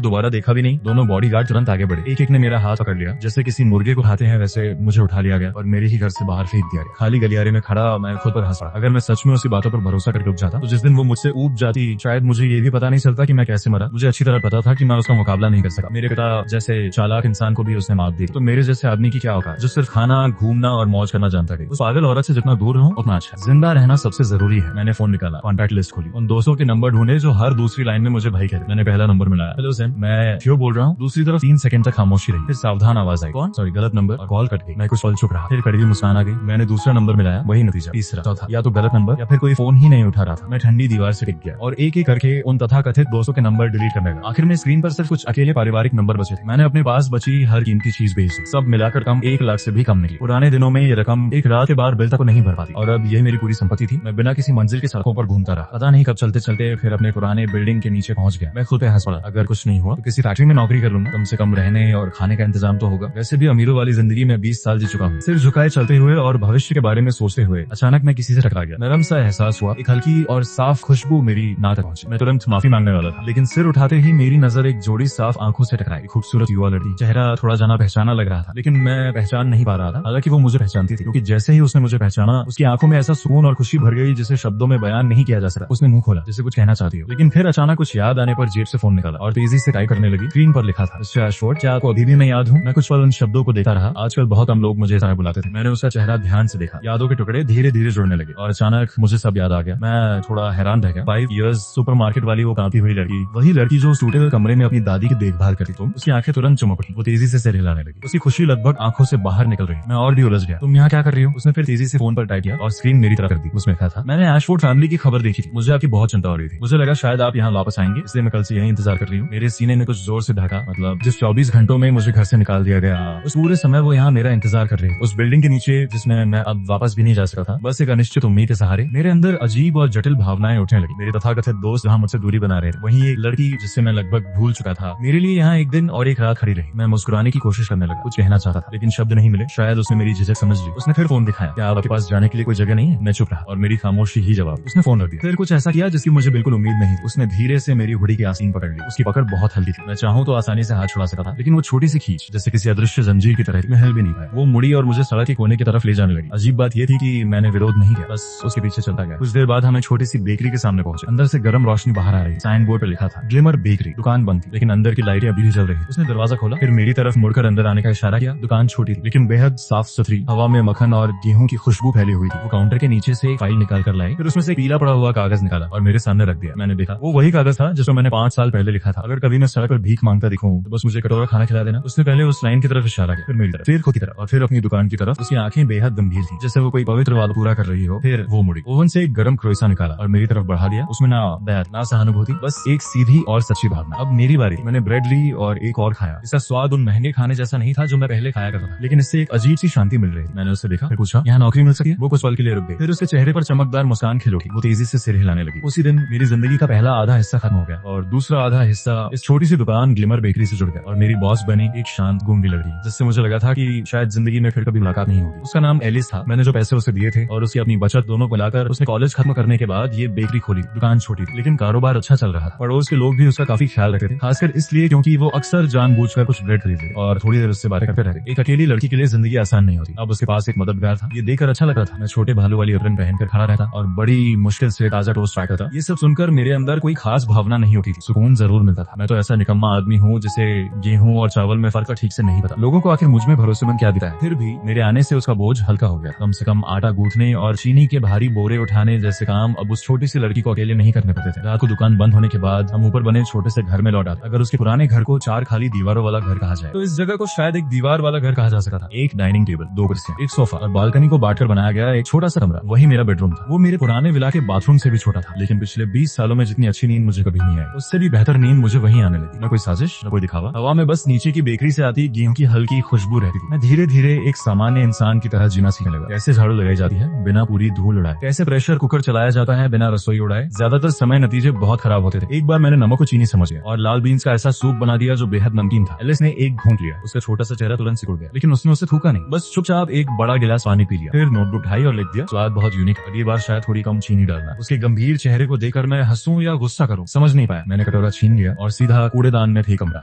दोबारा देखा भी नहीं। दोनों बॉडीगार्ड तुरंत आगे बढ़े, एक एक ने मेरा हाथ पकड़ लिया, जैसे किसी मुर्गे को उठाते हैं वैसे मुझे उठा लिया गया और मेरे ही घर से बाहर फेंक दिया गया। खाली गलियारे में खड़ा मैं खुद पर हंस पड़ा। अगर मैं सच में उसकी बातों पर भरोसा करके उठ जाता तो जिस दिन वो मुझसे ऊब जाती शायद मुझे ये भी पता नहीं चलता कि मैं कैसे मरा। मुझे अच्छी तरह पता था कि मैं उसका मुकाबला नहीं कर सका। मेरे पिता जैसे चालाक इंसान को भी उसने मात दी, तो मेरे जैसे आदमी की क्या औकात जो सिर्फ खाना, घूमना और मौज करना जानता है। उस पागल औरत से जितना दूर रहूं उतना अच्छा। जिंदा रहना सबसे जरूरी है। मैंने फोन निकाला, कॉन्टैक्ट लिस्ट खोली, उन दोस्तों के नंबर ढूंढे जो हर दूसरी लाइन में मुझे भाई कहते। मैंने पहला नंबर मिलाया, हेलो सैम, मैं क्यों बोल रहा हूँ। दूसरी तरफ 3 सेकंड तक खामोशी रही, फिर सावधान आवाज आई, कौन? सॉरी, गलत नंबर, और कॉल कट गई। मैं कुछ पल चुप रहा, फिर कड़वी मुस्कान आ गई। मैंने दूसरा नंबर मिलाया, वही नतीजा। तीसरा, चौथा, या तो गलत नंबर या फिर कोई फोन ही नहीं उठा रहा था। मैं ठंडी दीवार से टिक गया और एक एक करके उन तथाकथित दोस्तों के नंबर डिलीट करने लगा। आखिर में स्क्रीन पर सिर्फ कुछ अकेले पारिवारिक नंबर बचे थे। मैंने अपने पास बची हर कीमती चीज बेच दी, सब मिलाकर कम 1 लाख से भी कम निकली। पुराने दिनों में ये रकम एक रात के बाद बिल तक नहीं भर पाती और अब यही मेरी पूरी संपत्ति थी। मैं बिना किसी मंजिल की सड़कों पर घूमता रहा, पता नहीं कब चलते चलते फिर अपने पुराने बिल्डिंग के नीचे पहुंच गया। मैं खुद पे हंस पड़ा, अगर कुछ नहीं हुआ तो किसी फैक्ट्री में नौकरी कर लूंगा, कम से कम रहने और खाने का इंतजाम तो होगा। वैसे भी अमीरों वाली जिंदगी में 20 साल जी चुका हूँ। सिर झुकाए चलते हुए और भविष्य के बारे में सोचते हुए अचानक मैं किसी से टकरा गया। नरम सा एहसास हुआ, एक हल्की और साफ खुशबू मेरी नाक तक पहुंची। मैं तुरंत माफी मांगने वाला था, लेकिन सिर उठाते ही मेरी नजर एक जोड़ी साफ आंखों से टकराई। खूबसूरत युवा लड़की, चेहरा थोड़ा जाना पहचाना लग रहा था, लेकिन मैं पहचान नहीं पा रहा था। हालांकि वो मुझे पहचानती थी, क्योंकि जैसे ही उसने मुझे पहचाना उसकी आंखों में ऐसा सुकून और खुशी भर गई जिसे शब्दों में बयान नहीं किया जा सकता। उसने मुंह खोला जैसे कुछ कहना चाहती हो, लेकिन फिर अचानक कुछ याद आने पर जेब से फोन निकाला और तेजी से टाइप करने लगी। स्क्रीन पर लिखा था, मिस्टर एशफोर्ड, क्या आपको अभी भी मैं याद हूँ? मैं कुछ पल उन शब्दों को देखता रहा। आजकल बहुत कम लोग मुझे ऐसा बुलाते थे। मैंने उसका चेहरा ध्यान से देखा, यादों के टुकड़े धीरे धीरे जुड़ने लगे और अचानक मुझे सब याद आ गया। मैं थोड़ा हैरान रह गया। 5 इयर्स सुपरमार्केट वाली वो कांपती हुई लड़की, वही लड़की जो टूटे हुए कमरे में अपनी दादी की देखभाल करती। तुम? उसकी आंखें तुरंत चमक उठी, वो तेजी से सिर हिलाने लगी। उसकी खुशी लगभग आंखों से बाहर निकल रही। मैं और भी उलझ गया। तुम यहाँ क्या कर रही हो? उसने फिर तेजी से फोन पर टाइप किया और स्क्रीन मेरी तरफ कर दी। उसमें लिखा था, मैंने एशफोर्ड फैमिली की खबर देखी थी, मुझे आपकी बहुत चिंता हो रही थी। मुझे लगा शायद आप यहाँ वापस आएंगे, इसलिए मैं कल से यही इंतजार कर रही हूँ। मेरे सीने ने कुछ जोर से ढका, मतलब जिस 24 घंटों में मुझे घर से निकाल दिया गया, उस पूरे समय वो यहाँ मेरा इंतजार कर रही है। उस बिल्डिंग के नीचे जिसमें मैं अब वापस भी नहीं जा सकता था, बस एक अनिश्चित उम्मीद के सहारे। मेरे अंदर अजीब और जटिल भावनाएं उठने लगी। मेरे तथाकथित दोस्त जहाँ मुझसे दूरी बना रहे थे, वहीं एक लड़की जिससे मैं लगभग भूल चुका था मेरे लिए यहाँ एक दिन और एक रात खड़ी रही। मैं मुस्कुराने की कोशिश करने लगा, कुछ कहना चाहता था, लेकिन शब्द नहीं मिले। शायद उसने मेरी झिझक समझ ली। उसने फिर फोन दिखाया, क्या आपके पास जाने के लिए कोई जगह नहीं है? मैं चुप रहा और मेरी खामोशी ही जवाब। उसने फोन रख दिया, फिर कुछ ऐसा किया जिसकी मुझे बिल्कुल उम्मीद नहीं थी। उसने धीरे से मेरी हुडी की आसीन पकड़ ली। उसकी पकड़ बहुत हल्की थी, मैं चाहूं तो आसानी से हाथ छुड़ा सकता था, लेकिन वो छोटी सी खींच जैसे किसी अदृश्य जंजीर की तरह मैं हिल भी नहीं पाया। वो मुड़ी और मुझे सड़क के कोने की तरफ ले जाने लगी। अजीब बात यह थी कि मैंने विरोध नहीं किया, बस उसके पीछे चलता गया। कुछ देर बाद हमें छोटी सी बेकरी के सामने पहुंचे। अंदर से गर्म रोशनी बाहर आ रही। साइन बोर्ड पर लिखा था, ग्लिमर बेकरी। दुकान बंद थी, लेकिन अंदर की लाइटें अभी भी जल रही। उसने दरवाजा खोला, फिर मेरी तरफ मुड़कर अंदर आने का इशारा किया। दुकान छोटी थी, लेकिन बेहद साफ सुथरी। हवा में मक्खन और गेहूं की खुशबू फैली हुई थी। वो काउंटर के नीचे से एक फाइल निकाल कर लाई, फिर उसमें से पीला पड़ा हुआ कागज निकाला और मेरे सामने रख दिया। मैंने देखा, वो वही कागज था जिसमें मैंने 5 साल पहले लिखा था, अगर कभी मैं सड़क पर भीख मांगता दिखूं तो बस मुझे कटोरा खाना खिला देना। उसने पहले उस लाइन की तरफ इशारा किया, फिर मेरी तरफ, फिर खुद की तरफ और फिर अपनी दुकान की तरफ। उसकी आंखें बेहद गंभीर थी, जैसे वो कोई पवित्र वादा पूरा कर रही हो। फिर वो मुड़ी, ओवन से एक गर्म क्रोइसा निकाला और मेरी तरफ बढ़ा दिया। उसमें ना दया ना सहानुभूति, बस एक सीधी और सच्ची भावना। अब मेरी बारी। मैंने ब्रेड ली और एक और खाया। इसका स्वाद उन महंगे खाने जैसा नहीं था जो मैं पहले खाया करता था, लेकिन इससे एक अजीब सी शांति मिल रही थी। मैंने उससे देखा, फिर पूछा, यहाँ नौकरी मिल सकती है? वो कुछ पल के लिए रुक गई, फिर उसके चेहरे पर चमकदार मुस्कान खिल उठी। वो तेजी से सिर हिलाने लगी। उसी दिन मेरी जिंदगी का पहला आधा हिस्सा खत्म हो गया और दूसरा आधा हिस्सा इस छोटी सी दुकान ग्लिमर बेकरी से जुड़ गया। और मेरी बॉस बनी एक शांत गूंगी लड़की, जिससे मुझे लगा था कि शायद जिंदगी में फिर कभी मुलाकात नहीं होगी। उसका नाम एलिस था। मैंने जो पैसे उसे दिए थे और उसकी अपनी बचत दोनों मिलाकर उसने कॉलेज खत्म करने के बाद ये बेकरी खोली। दुकान छोटी थी, लेकिन कारोबार अच्छा चल रहा था। पड़ोस के लोग भी उसका काफी ख्याल रखते थे, खासकर इसलिए क्योंकि वो अक्सर जानबूझकर कुछ ब्रेड खरीदते और थोड़ी देर उससे बातें करते रहते। एक अकेली लड़की के लिए जिंदगी आसान नहीं होती। अब उसके पास एक मददगार था। ये देखकर अच्छा लग रहा था। मैं छोटे भालू वाली अप्रन पहनकर खड़ा रहता और बड़ी मुश्किल से ताजा टोस्ट ट्राई करता। ये सब सुनकर मेरे अंदर कोई खास भावना नहीं होती थी, सुकून जरूर मिलता था। मैं तो ऐसा निकम्मा आदमी हूँ जिसे गेहूं और चावल में फर्क ठीक से नहीं पता। लोगों को आखिर मुझ में भरोसेमंद क्या दिखता है। फिर भी मेरे आने से उसका बोझ हल्का हो गया। कम से कम आटा गूंथने और चीनी के भारी बोरे उठाने जैसे काम अब उस छोटी सी लड़की को अकेले नहीं करने पड़ते थे। रात को दुकान बंद होने के बाद हम ऊपर बने छोटे से घर में लौट आते। अगर उसके पुराने घर को 4 खाली दीवारों वाला घर कहा जाए तो इस जगह को शायद एक दीवार वाला घर कहा जा सकता था। एक डाइनिंग टेबल, 2 कुर्सियां, एक सोफा और बालकनी को बांटकर बनाया गया एक छोटा सा कमरा, वही मेरा बेडरूम था। वो मेरे पुराने विला के बाथरूम से भी छोटा था, लेकिन पिछले 20 सालों में जितनी अच्छी नींद मुझे कभी नहीं आई, उससे भी बेहतर नींद मुझे वहीं आने लगी। न कोई साजिश, न कोई दिखावा। हवा में बस नीचे की बेकरी से आती गेहूं की हल्की खुशबू रहती थी। मैं धीरे धीरे एक सामान्य इंसान की तरह जीना सीखने लगा। कैसे झाड़ू लगाई जाती है बिना पूरी धूल उड़ाए, कैसे प्रेशर कुकर चलाया जाता है बिना रसोई उड़ाए। ज्यादातर समय नतीजे बहुत खराब होते थे। एक बार मैंने नमक को चीनी समझ लिया और लाल बीन्स का ऐसा सूप बना दिया जो बेहद नमकीन था। एलिस ने एक घूंट लिया, उसका छोटा सा चेहरा तुरंत सिकुड़ गया, लेकिन उसने उसे थूका नहीं, बस चुपचाप एक बड़ा गिलास पानी पी लिया। फिर नोटबुक उठाई और लिख दिया, स्वाद बहुत यूनिक, अगली बार शायद थोड़ी कम चीनी डालना। उसके गंभीर चेहरे को देखकर मैं हंसूं या गुस्सा करूं समझ नहीं पाया। मैंने कटोरा छीन लिया और सीधा कूड़ेदान में फेंक कमरा।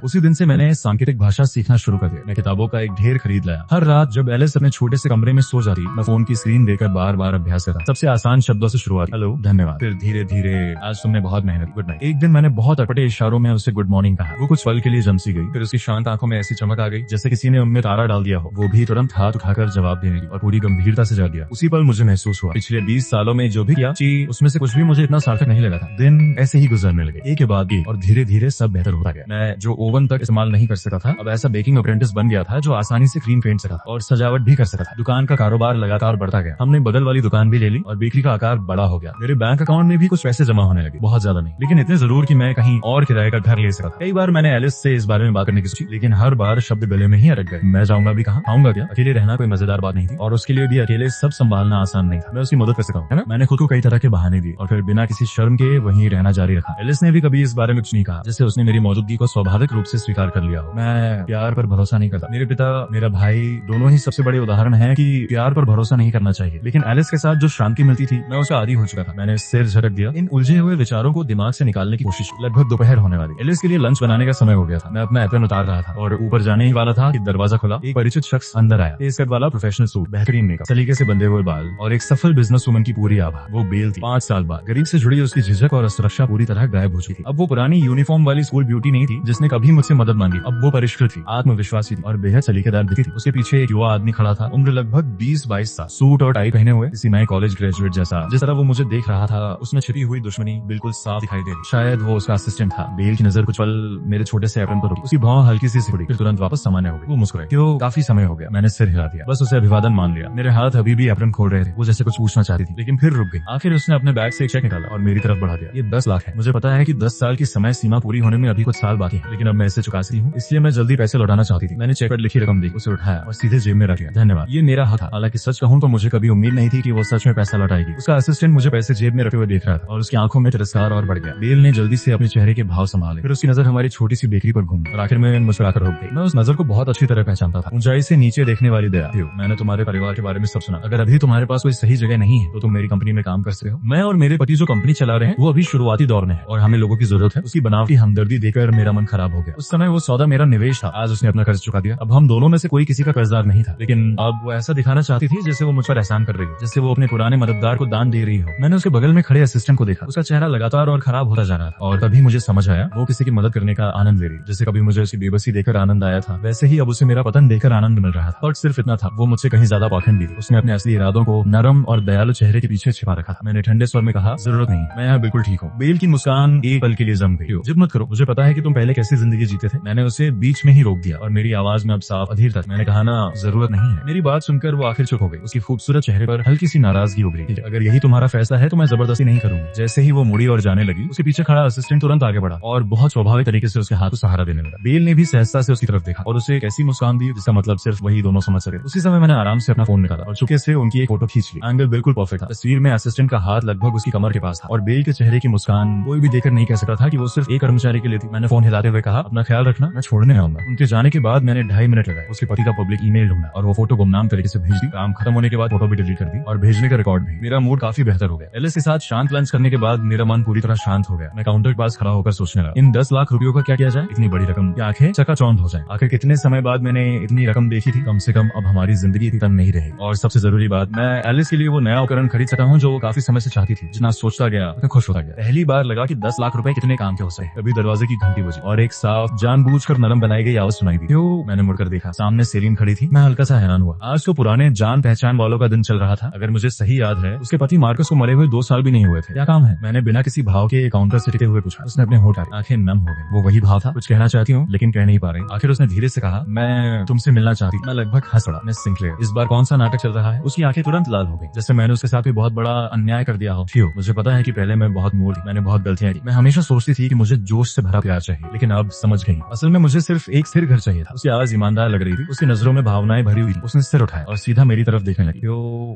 उसी दिन से मैंने सांकेतिक भाषा सीखना शुरू कर दिया। मैं किताबों का एक ढेर खरीद लाया। हर रात जब एलिस अपने छोटे से कमरे में सो जाती, मैं फोन की स्क्रीन देखकर बार बार अभ्यास करता। सबसे आसान शब्दों से शुरुआत, हेलो, धन्यवाद, फिर धीरे धीरे, आज तुमने बहुत मेहनत, गुड नाइट। एक दिन मैंने बहुत अटपटे इशारों में उसे गुड मॉर्निंग कहा। वो कुछ पल के लिए जमसी गई, फिर उसकी शांत आंखों में ऐसी चमक आ गई जैसे किसी ने उनमें तारा डाल दिया हो। वो भी तुरंत हाथ उठाकर जवाब देने लगी और पूरी गंभीरता से जवाब दिया। उसी पल मुझे महसूस हुआ पिछले 20 सालों में जो भी किया उसमें से कुछ भी मुझे इतना सार्थक नहीं लगा था। दिन ऐसे ही गुजरने लगे, एक के बाद एक, और धीरे धीरे सब बेहतर होता गया। मैं जो ओवन तक इस्तेमाल नहीं कर सकता था, अब ऐसा बेकिंग अप्रेंटिस बन गया था जो आसानी से क्रीम फेंट सकता था और सजावट भी कर सकता था। दुकान का कारोबार लगातार बढ़ता गया। हमने बगल वाली दुकान भी ले ली और बेकरी का आकार बड़ा हो गया। मेरे बैंक अकाउंट में भी कुछ पैसे जमा होने लगे, बहुत ज्यादा नहीं, लेकिन इतने जरूर कि मैं कहीं और किराए का घर ले सकता था। कई बार मैंने एलिस से इस बारे में बात करने की सोची, लेकिन हर बार शब्द गले में ही अटक गए। मैं जाऊंगा भी कहाँ, आऊंगा क्या? अकेले रहना कोई मजेदार बात नहीं थी और उसके लिए भी अकेले सब संभालना आसान नहीं था। मैं उसकी मदद कर सकता हूँ, है ना? मैंने खुद को कई तरह के बहाने दिए और फिर बिना किसी शर्म के वहीं रहना जारी रखा। एलिस ने भी कभी इस बारे में कुछ नहीं कहा, जैसे उसने मेरी मौजूदगी को स्वाभाविक रूप से स्वीकार कर लिया हो। मैं प्यार पर भरोसा नहीं करता। मेरे पिता, मेरा भाई दोनों ही सबसे बड़े उदाहरण हैं कि प्यार पर भरोसा नहीं करना चाहिए, लेकिन एलिस के साथ जो शांति मिलती थी मैं उसका आदी हो चुका था। मैंने सिर झटक दिया। इन उलझे हुए विचारों को दिमाग से निकालने की कोशिश। लगभग दोपहर होने वाली। एलिस के लिए लंच बनाने का समय हो गया था। मैं अपना एप्रन उतार रहा था और ऊपर जाने ही वाला था कि दरवाजा खुला। एक परिचित शख्स अंदर आया। तेज कद वाला, प्रोफेशनल सूट, बेहतरीन मेकअप, सलीके से बंधे हुए बाल और एक सफल बिजनेस वुमन की पूरी आभा। वो बेल थी। 5 साल बाद गरीब से जुड़ी उसकी झिझक और असुरक्षा पूरी तरह गायब हो चुकी थी। अब वो पुरानी यूनिफॉर्म वाली स्कूल ब्यूटी नहीं थी जिसने कभी मुझसे मदद मांगी। अब वो परिष्कृत थी, आत्मविश्वासी थी और बेहद सलीकेदार दिखती थी। उसके पीछे एक युवा आदमी खड़ा था, उम्र लगभग 20-22 साल, सूट और टाई पहने हुए, किसी नए कॉलेज ग्रेजुएट जैसा। जिस तरह वो मुझे देख रहा था उसमें छिपी हुई दुश्मनी बिल्कुल साफ दिखाई दे रही। शायद वो उसका असिस्टेंट था। बेल की नजर कुछ पल मेरे छोटे से एप्रन पर रुकी। उसकी भौं हल्की सी सिकुड़ी, फिर तुरंत वापस सामान्य हो गई। वो मुस्कुराई। क्यों, काफी समय हो गया। मैंने सिर हिला दिया, बस उसे अभिवादन मान लिया। मेरे हाथ अभी भी एप्रन खोल रहे थे। वो जैसे कुछ पूछना चाहती थी, लेकिन फिर रुक गई। आखिर उसने अपने बैग से एक चेक निकाला और मेरी तरफ बढ़ा दिया। ये 10 लाख है। मुझे पता है कि 10 साल की समय सीमा पूरी होने में अभी कुछ साल बाकी है, लेकिन अब मैं इसे चुका सकती हूँ, इसलिए मैं जल्दी पैसे लौटाना चाहती थी। मैंने चेक पर लिखी रकम दी, उसे उठाया और सीधे जेब में रख दिया। धन्यवाद, ये मेरा हक था। हालांकि सच कहूँ तो मुझे कभी उम्मीद नहीं थी कि वो सच में पैसा लौटाएगी। उसका असिस्टेंट मुझे पैसे जेब में रखे हुए देख रहा था और उसकी आंखों में तिरस्कार और बढ़ गया। बेल ने जल्दी से अपने चेहरे के भाव संभाले, फिर उसकी नजर हमारी छोटी सी बेकरी पर घूमी और आखिर में मुस्कुराकर रुक गई। मैं उस नजर को बहुत अच्छी तरह पहचानता था। ऊंचाई से नीचे देखने वाली दया। मैंने तुम्हारे परिवार के बारे में सब सुना। अगर अभी तुम्हारे पास कोई सही जगह नहीं है तो तुम मेरी कंपनी में काम कर सकते हो। मैं और मेरे पति जो कंपनी चला रहे हैं वो अभी शुरुआती दौर में है और हमें लोगों की जरूरत है। उसकी बनावटी हमदर्दी देखकर मेरा मन खराब हो गया। उस समय वो सौदा मेरा निवेश था, आज उसने अपना कर्ज चुका दिया। अब हम दोनों में से कोई किसी का कर्जदार नहीं था, लेकिन अब वो ऐसा दिखाना चाहती थी जैसे वो मुझ पर एहसान कर रही हो, जैसे वो अपने पुराने मददगार को दान दे रही हो। मैंने उसके बगल में खड़े असिस्टेंट को देखा। उसका चेहरा लगातार और खराब होता जा रहा था और तभी मुझे समझ आया वो किसी की मदद करने का आनंद ले रही। जैसे कभी मुझे उसकी बेबसी देखकर आनंद आया था, वैसे ही अब उसे मेरा पतन देखकर आनंद मिल रहा था। और सिर्फ इतना था, वो मुझसे कहीं ज्यादा पाखंडी थी। उसने अपने असली इरादों को नरम और दयालु चेहरे के पीछे छिपा रखा था। मैंने ठंडे स्वर में कहा, जरूरत नहीं, मैं यहाँ बिल्कुल ठीक हूँ। बेल की मुस्कान एक पल के लिए जम गई। जिद मत करो, मुझे पता है कि तुम पहले कैसी जिंदगी जीते थे। मैंने उसे बीच में ही रोक दिया और मेरी आवाज में अब साफ अधीर था। मैंने कहा ना, जरूरत नहीं है। मेरी बात सुनकर वो आखिर चुप हो गई। उसकी खूबसूरत चेहरे पर हल्की सी नाराजगी उभरी। अगर यही तुम्हारा फैसला है तो मैं जबरदस्ती नहीं करूंगी। जैसे ही वो मुड़ी और जाने लगी, उसके पीछे खड़ा असिस्टेंट तुरंत आगे बढ़ा और बहुत स्वाभाविक तरीके से उसके हाथ को सहारा देने लगा। बेल ने भी सहजता से उसकी तरफ देखा और उसे एक ऐसी मुस्कान दी जिसका मतलब सिर्फ वही दोनों समझ सके। उसी समय मैंने आराम से अपना फोन निकाला और चुपके से उनकी एक फोटो खींच ली। एंगल बिल्कुल परफेक्ट था। तस्वीर में असिस्टेंट का हाथ लगभग उसकी कमर के पास था और बेल के चेहरे की मुस्कान कोई भी देखकर नहीं कह सकता था कि वो सिर्फ एक कर्मचारी के लिए थी। मैंने फोन हिलाते हुए कहा, अपना ख्याल रखना, मैं छोड़ने आऊंगा। उनके जाने के बाद मैंने 2.5 मिनट लगाए। उसके पति का पब्लिक ईमेल ढूंढा और वो फोटो गुमनाम तरीके से भेज दी। काम खत्म होने के बाद फोटो भी डिलीट कर दी और भेजने का रिकॉर्ड भी। मेरा मूड काफी बेहतर हो गया। एलिस के साथ शांत लंच करने के बाद मेरा मन पूरी तरह शांत हो गया। मैं काउंटर के पास खड़ा होकर सोचने लगा, इन 10 लाख रुपयों का क्या किया जाए? इतनी बड़ी रकम, क्या आंखें चकाचौंध हो जाए। आखिर कितने समय बाद मैंने इतनी रकम देखी थी। कम से कम अब हमारी जिंदगी इतनी तंग नहीं रही। और सबसे जरूरी बात, मैं एलिस के लिए वो नया उपकरण खरीद सका हूँ जो वो काफी समय से चाहती थी। जितना सोचता गया उतना खुश होता गया। पहली बार लगा कि 10 लाख रुपए कितने काम के हो सकते। तभी दरवाजे की घंटी बजी और एक साफ जानबूझकर नरम बनाई गई आवाज सुनाई दी। क्यों? मैंने मुड़कर देखा, सामने सेलिन खड़ी थी। मैं हल्का सा हैरान हुआ। आज तो पुराने जान पहचान वालों का दिन चल रहा था। अगर मुझे सही याद है उसके पति मार्कस को मरे हुए 2 साल भी नहीं हुए थे। क्या काम है? मैंने बिना किसी भाव के काउंटर से टिके हुए पूछा। उसने अपने होठ आए, आंखें नम हो गई। वो वही भाव था, कुछ कहना चाहती हूँ लेकिन कह नहीं पा रही। आखिर उसने धीरे से कहा, मैं तुमसे मिलना चाहती। मैं लगभग हंस पड़ा। मिस सिंक्लेयर, इस बार कौन सा नाटक चल रहा है? उसकी आंखें तुरंत लाल हो गई, जैसे मैंने उसके साथ भी बहुत बड़ा अन्याय कर दिया हो। मुझे पता है कि पहले मैं बहुत मूड थी, मैंने बहुत गलतियां की। मैं हमेशा सोचती थी कि मुझे जोश से भरा प्यार चाहिए, लेकिन अब समझ गई असल में मुझे सिर्फ एक स्थिर घर चाहिए था। उसकी आवाज ईमानदार लग रही थी, उसकी नजरों में भावनाएं भरी हुई थी। उसने सिर उठाया और सीधा मेरी तरफ देखने लगी।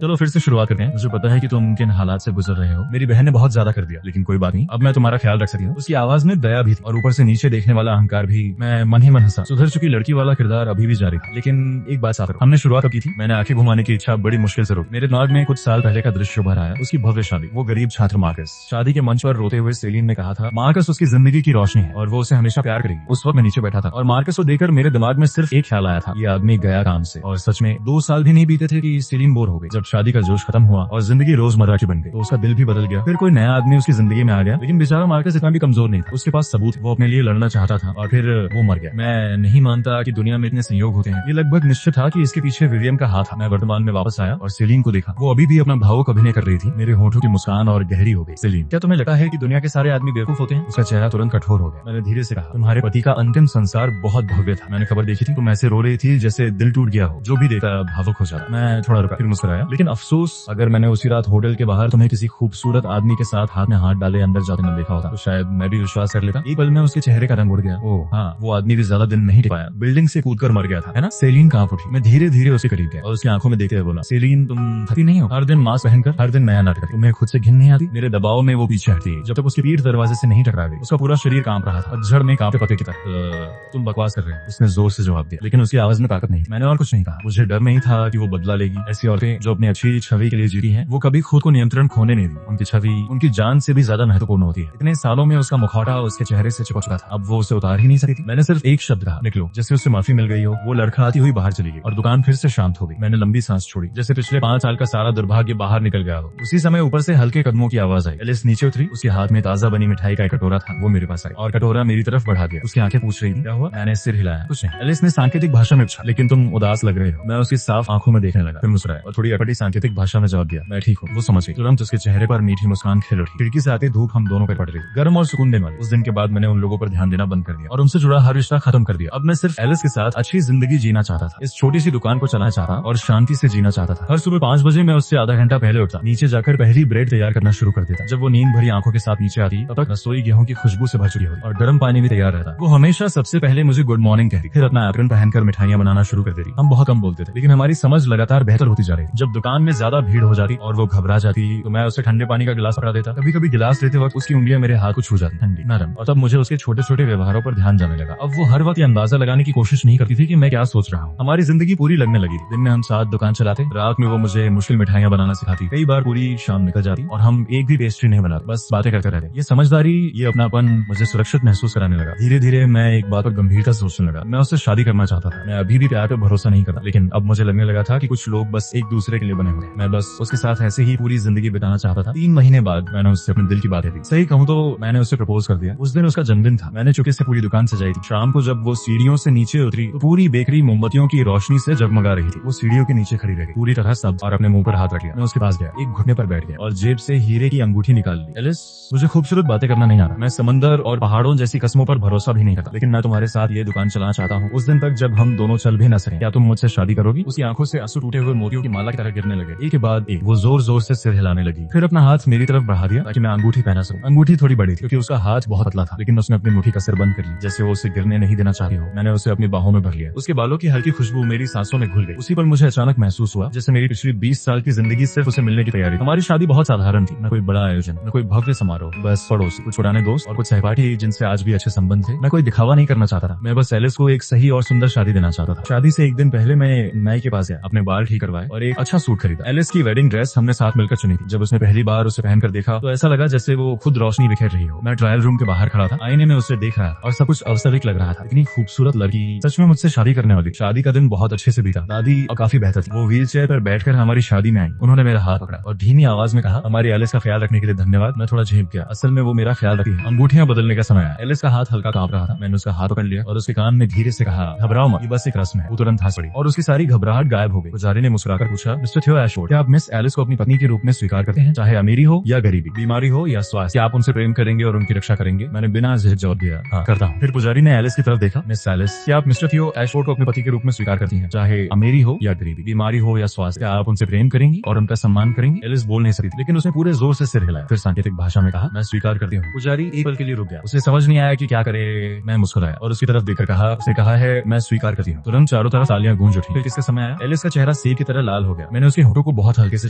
चलो फिर से शुरुआत करते हैं। मुझे पता पता है कि तुम किन हालात से गुजर रहे हो। मेरी बहन ने बहुत ज्यादा कर दिया, लेकिन कोई बात नहीं, अब मैं तुम्हारा ख्याल रख सकती हूँ। उसकी आवाज में दया भी थी और ऊपर से नीचे देखने वाला अहंकार भी। मैं मन ही मन हंसा। सुधर चुकी लड़की वाला किरदार अभी भी जारी था, लेकिन एक बात साफ रखो, हमने शुरुआत कब की थी? मैंने आंखें घुमाने की इच्छा बड़ी मुश्किल से रोकी। मेरे दिमाग में कुछ साल पहले का दृश्य उभर आया। उसकी भव्य शादी, वो गरीब छात्र मार्कस। शादी के मंच पर रोते हुए सेलिन ने कहा था मार्कस उसकी जिंदगी की रोशनी है और वो उसे हमेशा प्यार करेगी। उस वक्त मैं नीचे बैठा था और मार्कस को देखकर मेरे दिमाग में सिर्फ एक ख्याल आया था, ये आदमी गया काम से। और सच में 2 साल भी नहीं बीते थे कि सेलिन बोर हो गई। जब शादी का जोश खत्म हुआ और जिंदगी रोजमर्रा की बन गई तो उसका दिल भी बदल गया। फिर कोई नया आदमी उसकी जिंदगी में आ गया, लेकिन बेचारा मार्कस इतना भी कमजोर नहीं था। उसके पास सबूत, वो अपने लिए लड़ना चाहता था और फिर वो मर गया। मैं नहीं मानता कि दुनिया में इतने संयोग होते हैं। ये लगभग निश्चित था कि इसके पीछे विलियम का हाथ था। मैं वर्तमान में वापस आया और सेलिन को देखा। वो अभी भी अपना भावुक अभिनय कर रही थी। मेरे होठों की मुस्कान और गहरी हो गई। सेलिन, क्या तुम्हें लगता है कि दुनिया के सारे आदमी बेवकूफ होते हैं? उसका चेहरा तुरंत कठोर हो गया। मैंने धीरे से कहा, तुम्हारे पति का अंतिम संस्कार बहुत भव्य था। मैंने खबर देखी थी, तुम ऐसे रो रही थी जैसे दिल टूट गया हो। जो भी देखता भावुक हो जाता। मैं थोड़ा रुका, फिर मुस्कुराया। लेकिन अफसोस, अगर मैंने उसी रात होटल के बाहर तुम्हें किसी खूबसूरत आदमी के साथ हाथ में हाथ डाले अंदर जाते न देखा होता तो शायद मैं भी विश्वास कर लेता। एक पल में उसके चेहरे का रंग उड़ गया। ओह हाँ, वो आदमी भी ज्यादा दिन नहीं टिक पाया, बिल्डिंग से कूदकर मर गया था, है ना? सेलिन कांप उठी। मैं धीरे धीरे उसके करीब गया और उसकी आंखों में देखते हुए बोला, सेलिन तुम थकी नहीं हो? हर दिन मास्क पहनकर, हर दिन नया नाटक, तुम्हें खुद से घिन नहीं आती? मेरे दबाव में वो पीछे हटी जब तक उसकी पीठ दरवाजे से नहीं टकरा गई। उसका पूरा शरीर कांप रहा था, पतझड़ में कांपे पत्ते की तरह। तुम बकवास कर रहे हो, उसने जोर से जवाब दिया, लेकिन उसकी आवाज में ताकत नहीं। मैंने और कुछ नहीं कहा। मुझे डर नहीं था कि वो बदला लेगी। ऐसी औरतें जो अपनी अच्छी छवि के लिए जीती हैं, वो कभी खुद को नियंत्रण खोने नहीं दी। उनकी छवि उनकी जान से भी ज्यादा महत्वपूर्ण होती है। इतने सालों में उसका मुखौटा उसके चेहरे से चिपक चुका था, अब वो उसे उतार ही नहीं सकती थी। मैंने सिर्फ एक शब्द कहा, निकलो। जैसे उससे माफी मिल गई हो, वो लड़खड़ाती हुई बाहर चली गई और दुकान फिर से शांत हो गई। मैंने लंबी सांस छोड़ी, जैसे पिछले 5 साल का सारा दुर्भाग्य बाहर निकल गया हो। उसी समय ऊपर से हल्के कदमों की आवाज आई। एलिस नीचे उतरी। उसके हाथ में ताजा बनी मिठाई का एक कटोरा था। वो मेरे पास आई और कटोरा मेरी तरफ बढ़ा दिया। उसकी आंखें पूछ रही थी, क्या हुआ? मैंने सिर हिलाया। कुछ नहीं। एलिस ने सांकेतिक भाषा में पूछा, लेकिन तुम उदास लग रहे हो। मैं उसकी साफ आंखों में देखने लगा, फिर मुस्कुराया और थोड़ी अटपटी सांकेतिक भाषा में जवाब दिया, मैं ठीक हूँ। वो समझ गई। तुरंत उसके चेहरे पर मीठी मुस्कान खिल उठी। खिड़की से आती धूप हम दोनों पर पड़ रही, गर्म और सुकून देने वाली। उस दिन के बाद मैंने उन लोगों पर ध्यान देना बंद कर दिया और उनसे जुड़ा हर रिश्ता खत्म कर दिया। अब मैं सिर्फ एलिस के साथ अच्छी जिंदगी जीना चाहता था। इस छोटी सी दुकान को चलाना चाहता और शांति से जीना चाहता था। हर सुबह 5 बजे मैं उससे आधा घंटा पहले उठता, नीचे जाकर पहली ब्रेड तैयार करना शुरू कर देता। जब वो नींद भरी आंखों के साथ नीचे आती, तब तक रसोई गेहूं की खुशबू से भर चुकी होती और गर्म पानी भी तैयार रहता। वो हमेशा सबसे पहले मुझे गुड मॉर्निंग कहती, फिर अपना एप्रन पहनकर मिठाइयां बनाना शुरू कर देती। हम बहुत कम बोलते थे, लेकिन हमारी समझ लगातार बेहतर होती जा रही। जब दुकान में ज्यादा भीड़ हो जाती और वो घबरा जाती तो मैं उसे ठंडे पानी का गिलास पकड़ा देता। कभी कभी गिलास लेते वक्त उसकी उंगलियां मेरे हाथ को छू जाती, ठंडी नरम। और तब मुझे उसके छोटे छोटे व्यवहारों पर ध्यान जाने लगा। अब वो हर वक्त अंदाजा लगाने की कोशिश नहीं करती थी कि मैं क्या सोच रहा हूँ। हमारी जिंदगी पूरी लगने लगी थी। दिन में हम साथ दुकान चलाते, रात में वो मुझे मुश्किल मिठाइयां बनाना सिखाती। कई बार पूरी शाम निकल जाती और हम एक भी पेस्ट्री नहीं बनाते, बस बातें करते रहते। ये समझदारी, ये अपनापन मुझे सुरक्षित महसूस कराने लगा। धीरे धीरे मैं एक बात पर गंभीरता से सोचने लगा। मैं उससे शादी करना चाहता था। मैं अभी भी प्यार पर भरोसा नहीं करता, लेकिन अब मुझे लगने लगा था कि कुछ लोग बस एक दूसरे के लिए बने हुए। मैं बस उसके साथ ऐसे ही पूरी जिंदगी बिताना चाहता था। 3 महीने बाद मैंने उससे अपने दिल की बातें दी। सही कहूँ तो मैंने उससे प्रपोज कर दिया। उस दिन उसका जन्मदिन था। मैंने चुपके से पूरी दुकान सजाई थी। शाम को जब वो सीढ़ियों से नीचे उतरी तो पूरी बेकरी मोमबत्तियों की रोशनी से जगमगा रही थी। वो सीढ़ियों के नीचे खड़ी रह गई, पूरी तरह स्तब्ध, और अपने मुंह पर हाथ रख लिया। मैं उसके पास गया, एक घुटने पर बैठ गया और जेब से हीरे की अंगूठी निकाल ली। एलिस, मुझे खूबसूरत बातें करना नहीं आता। मैं समंदर और पहाड़ों जैसी कस्मों पर भरोसा भी नहीं करता, लेकिन मैं तुम्हारे साथ ये दुकान चलाना चाहता हूँ उस दिन तक जब हम दोनों चल भी न सकें। क्या तुम मुझसे शादी करोगी? उसकी आंखों से आंसू टूटे हुए मोतियों की माला की तरह गिरने लगे। एक के बाद एक वो जोर जोर से सिर हिलाने लगी, फिर अपना हाथ मेरी तरफ बढ़ा दिया ताकि मैं अंगूठी पहना सकूं। अंगूठी थोड़ी बड़ी थी क्योंकि उसका हाथ बहुत पतला था, लेकिन उसने अपनी मुट्ठी कसर बंद कर ली, जैसे वो उसे गिरने नहीं देना चाहती हो। मैंने उसे अपनी बाहों में भर लिया। उसके बालों की हल्की खुशबू मेरी सांसों में घुल गई। उसी पर मुझे अचानक महसूस हुआ जैसे मेरी पिछली 20 साल की जिंदगी सिर्फ उसे मिलने की तैयारी। हमारी शादी बहुत साधारण थी, न कोई बड़ा आयोजन, न कोई भव्य समारोह, बस पड़ोसी, कुछ पुराने दोस्त और कुछ सहपाठी जिनसे आज भी अच्छे संबंध थे। मैं कोई दिखावा नहीं करना चाहता था। मैं बस एलिस को एक सही और सुंदर शादी देना चाहता था। शादी से एक दिन पहले मैं नाई के पास गया, अपने बाल ठीक करवाए और एक अच्छा सूट खरीदा। एलिस की वेडिंग ड्रेस हमने साथ मिलकर चुनी थी। जब उसने पहली बार उसे पहनकर देखा तो ऐसा लगा जैसे वो खुद रोशनी बिखेर रही हो। मैं ट्रायल रूम के बाहर खड़ा था, आईने में उसे देख रहा और सब कुछ अवास्तविक लग रहा था। इतनी खूबसूरत लड़की सच में मुझसे शादी करने वाली। शादी का दिन बहुत अच्छे से बीता। दादी और काफी बेहतर थी। वो व्हील चेयर पर बैठकर हमारी शादी में आई। उन्होंने मेरा हाथ पकड़ा और धीमी आवाज में कहा, हमारी एलिस का ख्याल रखने के लिए धन्यवाद। मैं थोड़ा झेप गया, असल में वो मेरा ख्याल रखी है। अंगूठियां बदलने का समय आया। एलिस का हाथ हल्का कांप रहा था। मैंने उसका हाथ पकड़ लिया और उसके कान में धीरे से कहा, घबराओ मत, ये बस एक रस्म है। वो तुरंत हंस पड़ी और उसकी सारी घबराहट गायब हो गई। पुजारी ने मुस्कुराकर पूछा, मिस्टर थियो एशवुड, क्या आप मिस एलिस को अपनी पत्नी के रूप में स्वीकार करते हैं, चाहे अमीरी हो या गरीबी, बीमारी हो या स्वास्थ्य? क्या आप उनसे प्रेम करेंगे और उनकी रक्षा करेंगे? मैंने बिना झिझक जवाब दिया, हाँ करता हूँ। फिर पुजारी ने एलिस की तरफ देखा, मिस एलिस, क्या आप मिस्टर थियो एशवुड को अपने पति के रूप में स्वीकार करती हैं, चाहे अमीरी हो या गरीबी, बीमारी हो या स्वास्थ्य? क्या आप उनसे प्रेम करेंगी और उनका सम्मान करेंगी? एलिस बोल नहीं सकती, लेकिन उसने पूरे जोर से सिर हिलाया। फिर सांकेतिक भाषा में कहा, मैं स्वीकार करती हूँ। पुजारी एक पल के लिए रुक गया। उसे समझ नहीं आया कि क्या करे। मैं मुस्कुराया और उसकी तरफ देखकर कहा, उसने कहा है मैं स्वीकार करती हूँ। तुरंत चारों तरफ तालियां गूंज उठी। फिर किसका समय आया। एलिस का चेहरा सेब की तरह लाल हो गया। मैंने उसके होठों को बहुत हल्के से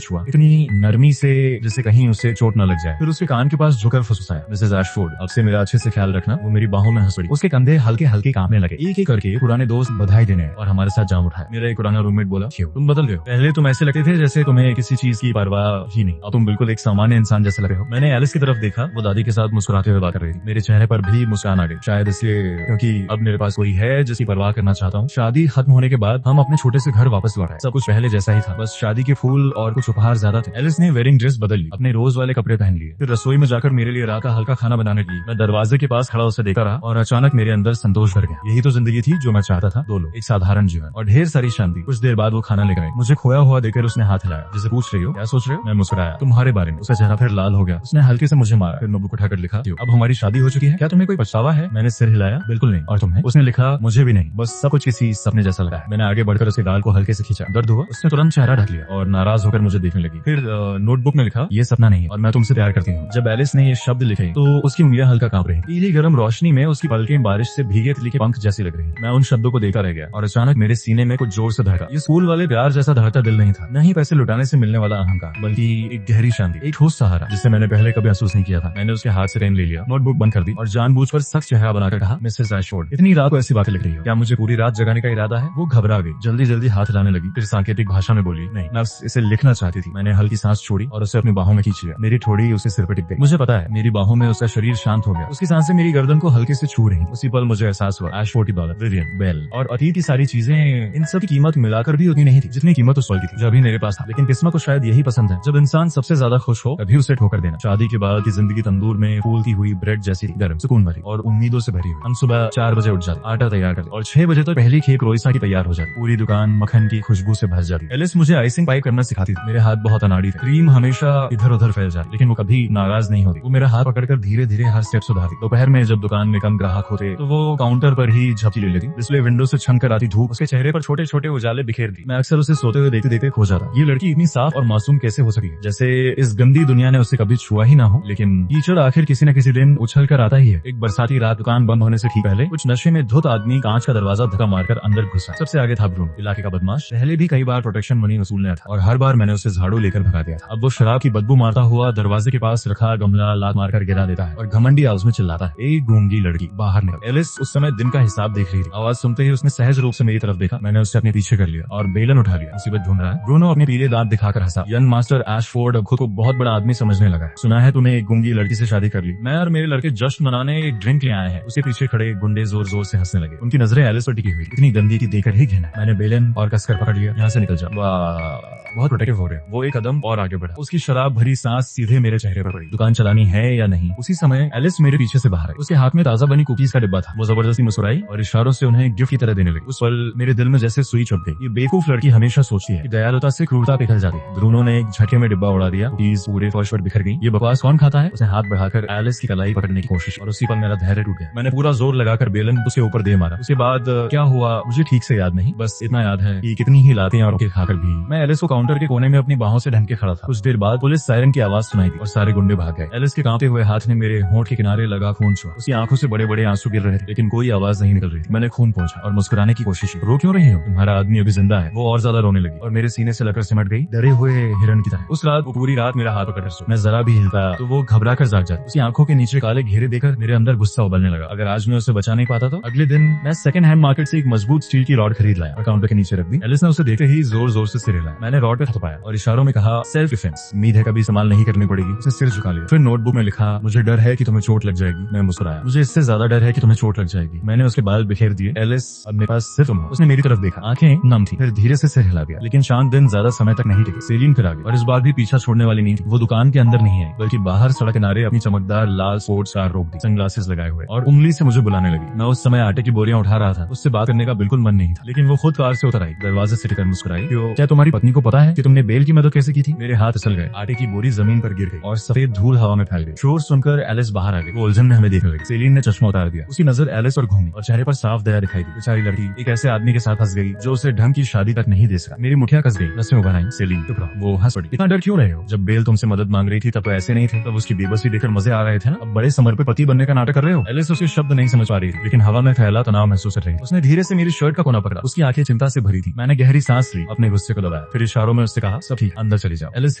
छुआ। इतनी नरमी से जैसे कहीं उससे चोट न लग जाए। फिर उसके कान के पास झुकर फुसफुसाया, मिसेस एशफोर्ड, अब से मेरा अच्छे से ख्याल रखना। वो मेरी बाहों में हंस पड़ी। उसके कंधे हल्के हल्के कांपने लगे। एक एक करके पुराने दोस्त बधाई देने और हमारे साथ जाम उठाए। मेरा एक पुराना रूममेट बोला, क्यों तुम बदल गए हो? पहले तुम ऐसे लगते थे जैसे तुम्हें किसी चीज की परवाह ही नहीं। अब तुम बिल्कुल एक सामान्य इंसान जैसे लग रहे हो। मैंने एलिस की तरफ देखा, वो दादी के साथ मुस्कुराते हुए बात कर रही थी। मेरे चेहरे पर भी मुस्कान आ गई, शायद इसलिए क्योंकि अब मेरे पास कोई है जिसकी परवाह करना चाहता हूँ। शादी खत्म होने के बाद हम अपने छोटे से घर वापस लौट आए। सब कुछ पहले जैसा ही था, बस शादी के फूल और कुछ उपहार ज्यादा थे। एलिस ने वेडिंग ड्रेस बदल ली, अपने रोज वाले कपड़े पहन लिए। फिर रसोई में जाकर मेरे लिए रात का हल्का खाना बनाने लगी। मैं दरवाजे के पास खड़ा उसे देखा रहा और अचानक मेरे अंदर संतोष भर गया। यही तो जिंदगी थी जो मैं चाहता था। 2 लोग, एक साधारण जीवन और ढेर सारी शांति। कुछ देर बाद वो खाना लेकर आई। मुझे खोया हुआ देखकर उसने हाथ हिलाया, जैसे पूछ रही हो क्या सोच रहे हो। मैं मुस्कुराया, तुम्हारे बारे में। उसका चेहरा फिर लाल हो गया। उसने हल्के से मुझे मारा, फिर नोटबुक उठाकर लिखा, अब हमारी शादी हो चुकी है, क्या तुम्हें कोई पछतावा है? मैंने सिर हिलाया, बिल्कुल नहीं। और तुम्हें? उसने लिखा, मुझे भी नहीं, बस सब कुछ किसी सपने जैसा लगा है। मैंने आगे बढ़कर उसके गाल को हल्के से खींचा। दर्द हुआ? उसने तुरंत चेहरा ढक लिया और नाराज होकर मुझे देखने लगी। फिर नोटबुक में लिखा, ये सपना नहीं है और मैं तुमसे प्यार करती हूँ। जब एलिस ने ये शब्द लिखे तो उसकी उंगलियां हल्का कांप रही। पीली गर्म रोशनी में उसकी पलकें बारिश से भीगे तितली के पंख जैसी लग रही। मैं उन शब्दों को देखता रह गया और अचानक मेरे सीने में कुछ जोर से धड़का। ये स्कूल वाले प्यार जैसा धड़कता दिल नहीं था, न ही पैसे लुटाने से मिलने वाला अहंकार, बल्कि एक गहरी शांति, एक ठोस सहारा जिसे मैंने पहले कभी महसूस नहीं किया था। मैंने उसके हाथ से पेन ले लिया, नोटबुक बंद कर दी और जानबूझकर सख्त चेहरा बनाकर कहा, मिसेस एशफोर्ड, इतनी रात को ऐसी बातें लिख रही हो, क्या मुझे पूरी रात जगाने का इरादा है? वो घबरा गई, जल्दी जल्दी हाथ हिलाने लगी, फिर सांकेतिक भाषा में बोली, नहीं, मैं इसे लिखना चाहती थी। मैंने हल्की सांस छोड़ी और उसे अपनी बाहों में खींच लिया। मेरी ठोड़ी उसके सिर पर टिक गई। मुझे पता है मेरी बाहों में उसका शरीर शांत हो गया। उसकी सांसें मेरी गर्दन को हल्के से छू रही। उसी पल मुझे एहसास हुआ, एशफोर्ड की दौलत, विवियन, बेल और अतीत की सारी चीजें, इन सब की कीमत मिलाकर भी उतनी नहीं थी जितनी कीमत उस पल की थी जो अभी मेरे पास था। लेकिन किस्मत को शायद यही पसंद है, जब इंसान सबसे ज्यादा खुश हो तभी उसे ठोकर देना। शादी के बाद की जिंदगी तंदूर में फूलती हुई ब्रेड जैसी गर्म, सुकून भरी और उम्मीदों से भरी हुई। हम सुबह 4 बजे उठ जाते, आटा तैयार करते और 6 बजे तक पहली खेप रोइसा की तैयार हो जाती। पूरी दुकान मक्खन की खुशबू से भस जाती। एलिस मुझे आइसिंग पाई करना सिखाती थी। मेरे हाथ बहुत अनाड़ी थे, क्रीम हमेशा इधर उधर फैल जाती, लेकिन वो कभी नाराज नहीं होती। वो मेरा हाथ पकड़कर धीरे धीरे हर स्टेप सुधारती। दोपहर में जब दुकान में कम ग्राहक होते तो वो काउंटर पर ही झपकी ले लेती। डिस्प्ले विंडो से छन कर आती धूप उसके चेहरे पर छोटे छोटे उजाले बिखेरती। मैं अक्सर उसे सोते हुए देखते देखते खो जाता। ये लड़की इतनी साफ और मासूम कैसे हो सकी है, जैसे इस गंदी दुनिया ने उसे कभी छुआ ही ना हो। लेकिन कीचड़ आखिर किसी न किसी दिन उछल कर आता ही है। एक बरसाती रात दुकान बंद होने से ठीक पहले कुछ नशे में धुत आदमी कांच का दरवाजा धक्का मारकर अंदर घुसा। सबसे आगे था ब्रूनो, इलाके का बदमाश। पहले भी कई बार प्रोटेक्शन मनी वसूलने था और हर बार मैंने उसे झाड़ू लेकर भगा दिया था। अब वो शराब की बदबू मारता हुआ दरवाजे के पास रखा गमला लात मारकर गिरा देता है और घमंडी आवाज में चिल्लाता है, एक गूंगी लड़की बाहर निकल। एलिस उस समय दिन का हिसाब देख रही थी। आवाज सुनते ही उसने सहज रूप से मेरी तरफ देखा। मैंने उससे अपने पीछे कर लिया और बेलन उठा लिया। मुसीबत ढूंढ रहा है। ब्रूनो अपने पीले दांत दिखाकर हंसा। यंग मास्टर एशफोर्ड अब खुद को बहुत बड़ा आदमी समझने लगा है। सुना है तूने एक गूंगी लड़की से शादी कर ली। मैं और मेरे लड़के जश्न मनाने एक ड्रिंक ले आए हैं। उसके पीछे खड़े गुंडे जोर जोर से हंसने लगे। उनकी नजरें एलिस पर टिकी हुई। इतनी गंदी की देकर ही घिना। मैंने बेलन और कसकर पकड़ लिया, यहाँ से निकल जा। वाह, बहुत प्रोटेक्टिव हो रहे। वो एक कदम और आगे बढ़ा। उसकी शराब भरी सांस सीधे मेरे चेहरे पर पड़ी। दुकान चलानी है या नहीं? उसी समय एलिस मेरे पीछे से बाहर आई। उसके हाथ में ताजा बनी कुकीज का डिब्बा था। वो जबरदस्ती मुस्कुराई और इशारों से उन्हें गिफ्ट की तरह देने लगी। उस पल मेरे दिल में जैसे सुई चुभ गई। ये बेवकूफ लड़की हमेशा सोचती है कि दयालुता से क्रूरता पिघल जाती है। ब्रूनो ने एक झटके में डिब्बा उड़ा दिया। कुकीज पूरे फर्श पर बिखर गई। ये बकवास कौन खाता है? उसने हाथ बढ़ाकर एलिस की कलाई पकड़ने की कोशिश और उसी पर मेरा धैर्य टूट गया। मैंने पूरा जोर लगाकर बेलन उसके ऊपर दे मारा। उसके बाद क्या हुआ मुझे ठीक से याद नहीं, बस इतना याद है कि कितनी ही लातें और खाकर भी मैं एलिस को काउंटर के कोने में अपनी बाहों से ढंग के खड़ा था। कुछ देर बाद पुलिस सायरन की आवाज सुनाई दी और सारे गुंडे भाग गए। एलिस के कांपते हुए हाथ ने मेरे होंठ के किनारे लगा खून छुआ। उसकी आंखों से बड़े बड़े आंसू गिर रहे थे, लेकिन कोई आवाज नहीं निकल रही थी। मैंने खून पोंछा और मुस्कुराने की कोशिश की। रो क्यों रही हो? तुम्हारा आदमी अभी जिंदा है। वो और ज्यादा रोने लगी और मेरे सीने से लकर सिमट गई, डरे हुए हिरण की तरह। उस रात वो पूरी रात मेरा हाथ पकड़ सो। मैं जरा भी हिलता तो वो घबरा कर जाग जाती। उसकी आंखों के नीचे काले घेरे देकर मेरे अंदर गुस्सा उबलने लगा। अगर आज मैं उसे बचा नहीं पाता तो अगले दिन मैं सेकंड हैंड मार्केट से एक मजबूत स्टील की रॉड खरीद लाया और काउंटर के नीचे रख दी। एलिस ने उसे देखते ही जोर जोर से सिर हिलाया। मैंने रॉड पे थपाया और इशारों में कहा, सेल्फ डिफेंस। उम्मीद है कभी इस्तेमाल नहीं करनी पड़ेगी। उसे सिर झुका लिया। फिर नोटबुक में लिखा, मुझे डर है कि तुम्हें चोट लग जाएगी। मैं मुस्कुराया। मुझे इससे ज्यादा डर है कि तुम्हें चोट लग जाएगी। मैंने उसके बाल बिखेर दिए। एलिस, अब मेरे पास सिर्फ तुम हो। उसने मेरी तरफ देखा, आंखें नम थी, फिर धीरे से सिर हिला दिया। लेकिन शांत दिन ज्यादा समय तक नहीं टिके। सेलिन फिर आ गई और इस बार भी पीछा छोड़ने वाली नहीं थी। वो दुकान के अंदर नहीं आई, बल्कि बाहर सड़क किनारे अपनी चमकदार लाल स्पोर्ट्स कार रोक दी, सनग्लासेस लगाए हुए, और उंगली से मुझे बुलाने लगी। मैं उस समय आटे की बोरियां उठा रहा था। उससे बात करने का बिल्कुल मन नहीं था, लेकिन वो खुद कार से उतर आई, दरवाजे से टिकर मुस्कुराई। क्या तुम्हारी पत्नी को पता है कि तुमने बेल की मदद कैसे की थी? मेरे हाथ फिसल गए। आटे की बोरी जमीन पर गिर गई और सफेद धूल हवा में फैल गई। शोर सुनकर एलिस बाहर आ गई। वो उलझन में हमें देखने लगी। सेलिन ने चश्मा उतार दिया। उसकी नजर एलिस और घूमी और चेहरे पर साफ दया दिखाई दी। बेचारी लड़की एक ऐसे आदमी के साथ फंस गई जो उसे ढंग की शादी तक नहीं दे सका। मेरी मुठियां कस गई, नसें उभर आई। सेलिन चुप रहो। वो हंस पड़ी। इतना डर क्यों रहे हो? जब बेल तुमसे मदद मांग रही थी तब तो ऐसे नहीं थे। तब उसकी बेबसी देखकर मजे आ रहे थे ना। अब बड़े समर पे पति बनने का नाटक कर रहे हो। एलिस उसके शब्द नहीं समझ पा रही थी, लेकिन हवा में फैला तनाव महसूस कर रही थी। उसने धीरे से मेरी शर्ट का कोना पकड़ा। उसकी आंखें चिंता से भरी थी। मैंने गहरी सांस ली, अपने गुस्से को दबाया, फिर इशारों में उससे कहा, सब ठीक। अंदर चली जाओ। एलिस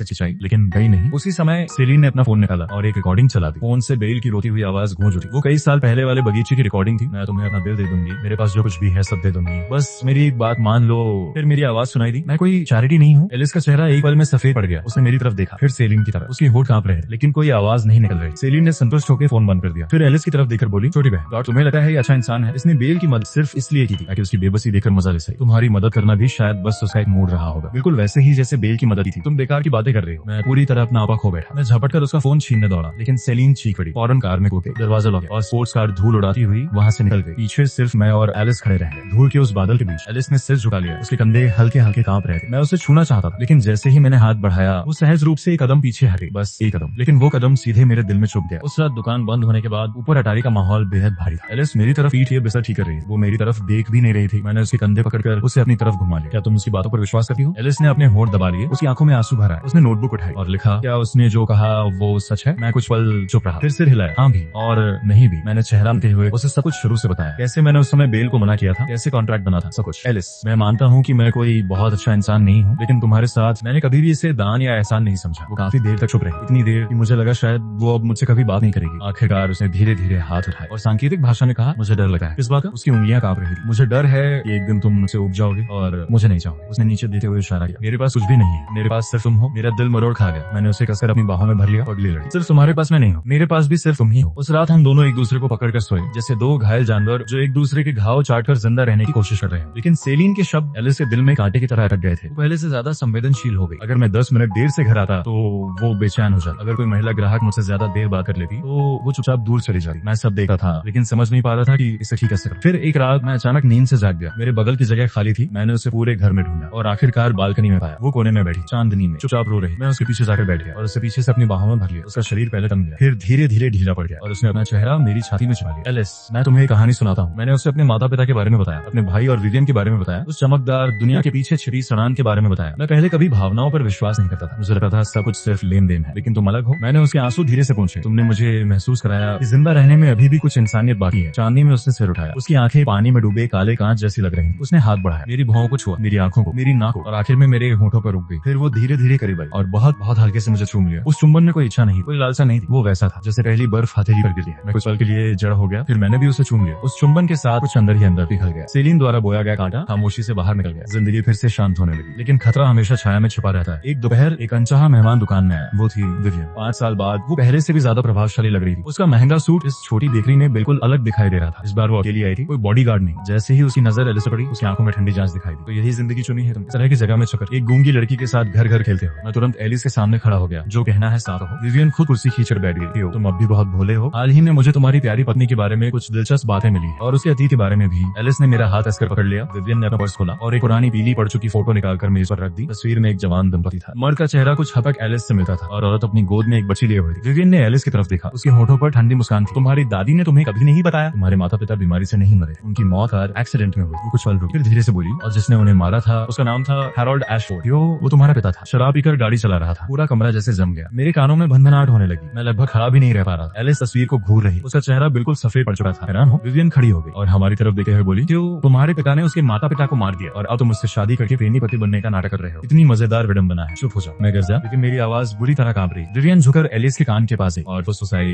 हिचकिचाई लेकिन गई नहीं। उसी समय सेलिन ने अपना फोन निकाला और एक रिकॉर्डिंग चला दी। फोन से बेल की रोती हुई आवाज गूंज उठी। वो कई साल पहले वाले बगीचे की रिकॉर्डिंग थी। मैं तुम्हें अपना दिल दे दूंगी, मेरे पास जो कुछ भी है सब दे दूंगी, बस मेरी एक बात मान लो। फिर मेरी आवाज सुनाई दी, मैं कोई चैरिटी नहीं हूँ। एलिस का चेहरा एक पल में सफेद पड़ गया। उसने मेरी तरफ देखा, फिर सेलिन की तरफ। उसके होठ कांप रहे थे लेकिन कोई आवाज नहीं निकल रही। सेलिन ने संतुष्ट होकर फोन बंद कर दिया। फिर एलिस की तरफ देखकर बोली, छोटी बहन, डॉट तुम्हें लगता है ये अच्छा इंसान है? इसने बेल की मदद सिर्फ इसलिए की थी ताकि उसकी बेबसी देखकर मजा ले सके। तुम्हारी मदद करना भी शायद बस उसका एक मूड रहा होगा, बिल्कुल वैसे ही जैसे बेल की मदद की थी। तुम बेकार की बातें कर रही हो। मैं पूरी तरह अपना आपा खो बैठा। मैं झपट कर उसका फोन छीनने दौड़ा लेकिन सेलिन चीख पड़ी। फौरन कार में कूदे, दरवाजा लॉक और स्पोर्ट्स कार धूल उड़ाती हुई वहां से निकल गई। पीछे सिर्फ मैं और एलिस खड़े रहे। धूल के उस बादल के बीच एलिस ने सिर झुका लिया। उसके कंधे हल्के हल्के कांप रहे थे। मैं उसे छूना चाहता था लेकिन जैसे ही मैंने हाथ बढ़ाया वो सहज रूप से एक कदम पीछे हटे, बस एक कदम। लेकिन वो कदम सीधे मेरे दिल में चुभ गया। उस रात दुकान बंद होने के बाद ऊपर अटारी का माहौल बेहद भारी था। एलिस मेरी तरफ पीठ ये बिस्तर ठीक कर रही थी। वो मेरी तरफ देख भी नहीं रही थी। मैंने उसके कंधे पकड़कर उसे अपनी तरफ घुमा लिया। क्या तुम उसकी बातों पर विश्वास करती हो? एलिस ने अपने होंठ दबा लिए। उसकी आंखों में आंसू भरा। उसने नोटबुक उठाई और लिखा, क्या उसने जो कहा वो सच है? मैं कुछ पल चुप रहा, फिर सिर हिलाया, हाँ भी और नहीं भी। मैंने चेहरा मते हुए उसे सब कुछ शुरू से बताया, कैसे मैंने उस समय बेल को मना किया था, कैसे कॉन्ट्रैक्ट बना था, सब कुछ। एलिस, मैं मानता हूँ कि मैं कोई बहुत अच्छा इंसान नहीं हूँ लेकिन तुम्हारे साथ मैंने कभी भी इसे दान या एहसान नहीं समझा। वो काफी देर तक चुप रही, इतनी देर कि मुझे लगा शायद वो अब मुझसे कभी बात नहीं करेगी। आखिरकार उसने धीरे धीरे हाथ उठाए और सांकेतिक भाषा में कहा, मुझे डर लगा है। किस बात का? उसकी उंगलियां कांप रही थी। मुझे डर है कि एक दिन तुम मुझसे उब जाओगे और मुझे नहीं चाहोगे। उसने नीचे देते हुए इशारा किया। मेरे पास कुछ भी नहीं है, मेरे पास सिर्फ तुम हो। मेरा दिल मरोड़ खा गया। मैंने उसे कसकर अपनी बाहों में भर लिया और अगली लड़ी। सिर्फ तुम्हारे पास मैं नहीं हूँ, मेरे पास भी सिर्फ तुम ही हो। उस रात हम दोनों एक दूसरे को पकड़कर सोए जैसे दो घायल जानवर जो एक दूसरे के घाव चाटकर जिंदा रहने की कोशिश कर रहे हैं। लेकिन सेलिन के शब्द एलिस के दिल में कांटे की तरह अटक गए थे। वो पहले से ज्यादा संवेदनशील हो गई। अगर मैं 10 मिनट देर से घर आता तो वो बेचैन हो जाता। अगर कोई महिला ग्राहक मुझसे ज्यादा देर बात कर लेती तो वो चुपचाप दूर चली जाती। मैं सब देखा था लेकिन समझ नहीं पा रहा था कि इसे ठीक कैसे करूं। फिर एक रात मैं अचानक नींद से जाग गया। मेरे बगल की जगह खाली थी। मैंने उसे पूरे घर में ढूंढा और आखिरकार बालकनी में पाया। वो कोने में बैठी चांदनी में चुपचाप रो रही। मैं उसके पीछे जाकर बैठ गया और उसे पीछे से अपनी बाहों में भर लिया। उसका शरीर पहले तंग गया, फिर धीरे धीरे ढीला पड़ गया और उसने अपना चेहरा मेरी छाती में छिपा लिया। एलिस, मैं तुम्हें एक कहानी सुनाता हूँ। मैंने उसे अपने माता पिता के बारे में बताया, अपने भाई और विवियन के बारे में बताया, उस चमकदार दुनिया के पीछे छिपी सड़ान के बारे में बताया। मैं पहले कभी भावनाओं पर विश्वास नहीं करता था। मुझे लगता था सब कुछ सिर्फ लेन देन है, लेकिन तुम अलग हो। मैंने उसके आंसू धीरे से पूछे। तुमने मुझे महसूस कराया कि जिंदा रहने में अभी भी कुछ इंसानियत बाकी है। चांदनी में उसने सिर उठाया। उसकी आंखें पानी में डूबे काले कांच जैसी लग रही। उसने हाथ बढ़ाया, मेरी भौहों को छुआ, मेरी आंखों को, मेरी नाक को और आखिर में मेरे होठों पर रुक गई। फिर वो धीरे धीरे करीब आई और बहुत बहुत हल्के से मुझे चूम लिया। उस चुंबन में कोई इच्छा नहीं, कोई लालसा नहीं थी। वो वैसा था जैसे पहली बर्फ हथेली पर गिरी है। मैं कुछ पल के लिए जड़ हो गया, फिर मैंने भी उसे चूम लिया। उस चुंबन के साथ कुछ अंदर ही अंदर पिघल गया। सेलिन द्वारा बोया गया कांटा खामोशी से बाहर निकल गया। जिंदगी फिर से शांत होने लगी, लेकिन खतरा हमेशा छाया में छुपा रहता है। एक दोपहर एक अनचाहा मेहमान दुकान में आया। वो थी विवियन। 5 साल बाद वो पहले से भी ज्यादा प्रभावशाली लग रही थी। उसका महंगा सूट इस छोटी बेकरी में बिल्कुल अलग दिखाई दे रहा था। इस बार वो अकेली आई थी, कोई बॉडीगार्ड नहीं। जैसे ही उसकी नजर एलिस पर पड़ी, उसकी आंखों में ठंडी जांच दिखाई दी। तो यही जिंदगी चुनी है तुम, इस तरह की जगह में चक्कर, एक गूंगी लड़की के साथ घर घर खेलते हो। मैं तुरंत एलिस के सामने खड़ा हो गया। जो कहना है साथ हो। विवियन खुद कुर्सी खींचकर बैठ गई। तुम अब भी बहुत भोले हो। हाल ही में मुझे तुम्हारी प्यारी पत्नी के बारे में कुछ दिलचस्प बातें मिली और उसके अतीत के बारे में भी। एलिस ने मेरा हाथ कसकर पकड़ लिया। विवियन ने अपना पर्स खोला और एक पुरानी पीली पड़ चुकी फोटो निकालकर मेज पर रख दी। तस्वीर में एक जवान दंपति था। मर्द का चेहरा कुछ हद तक एलिस से मिलता था और औरत अपनी गोद में एक बच्ची लिए हुई थी। विवियन ने एलिस की तरफ देखा। उसके होठों पर ठंडी मुस्कान थी। तुम्हारी दादी ने तुम्हें कभी नहीं बताया? तुम्हारे माता पिता बीमारी से नहीं मरे, उनकी मौत कार एक्सीडेंट में हुई। वो कुछ पल रुकी, फिर धीरे से बोली, और जिसने उन्हें मारा था उसका नाम था हैरोल्ड एशफोर्ड। वो तुम्हारा पिता था। शराब पीकर गाड़ी चला रहा था। पूरा कमरा जैसे जम गया। मेरे कानों में भनभनाहट होने लगी। मैं लगभग खड़ा भी नहीं रह पा रहा। एलिस तस्वीर को घूर रही। उसका चेहरा बिल्कुल सफेद पड़ चुका था। हैरान हो। विवियन खड़ी हो गई और हमारी तरफ देखते हुए बोली, तुम्हारे पिता ने उसके माता पिता को मार दिया और अब तुम उससे शादी करके प्रेमी पति बनने का नाटक कर रहे हो। इतनी मजेदार विडंबना है। चुप हो जाओ। मैं गिर गया, लेकिन मेरी आवाज बुरी तरह कांप रही। विवियन झुकर एलिस के कान के पास आई और फुसफुसाई,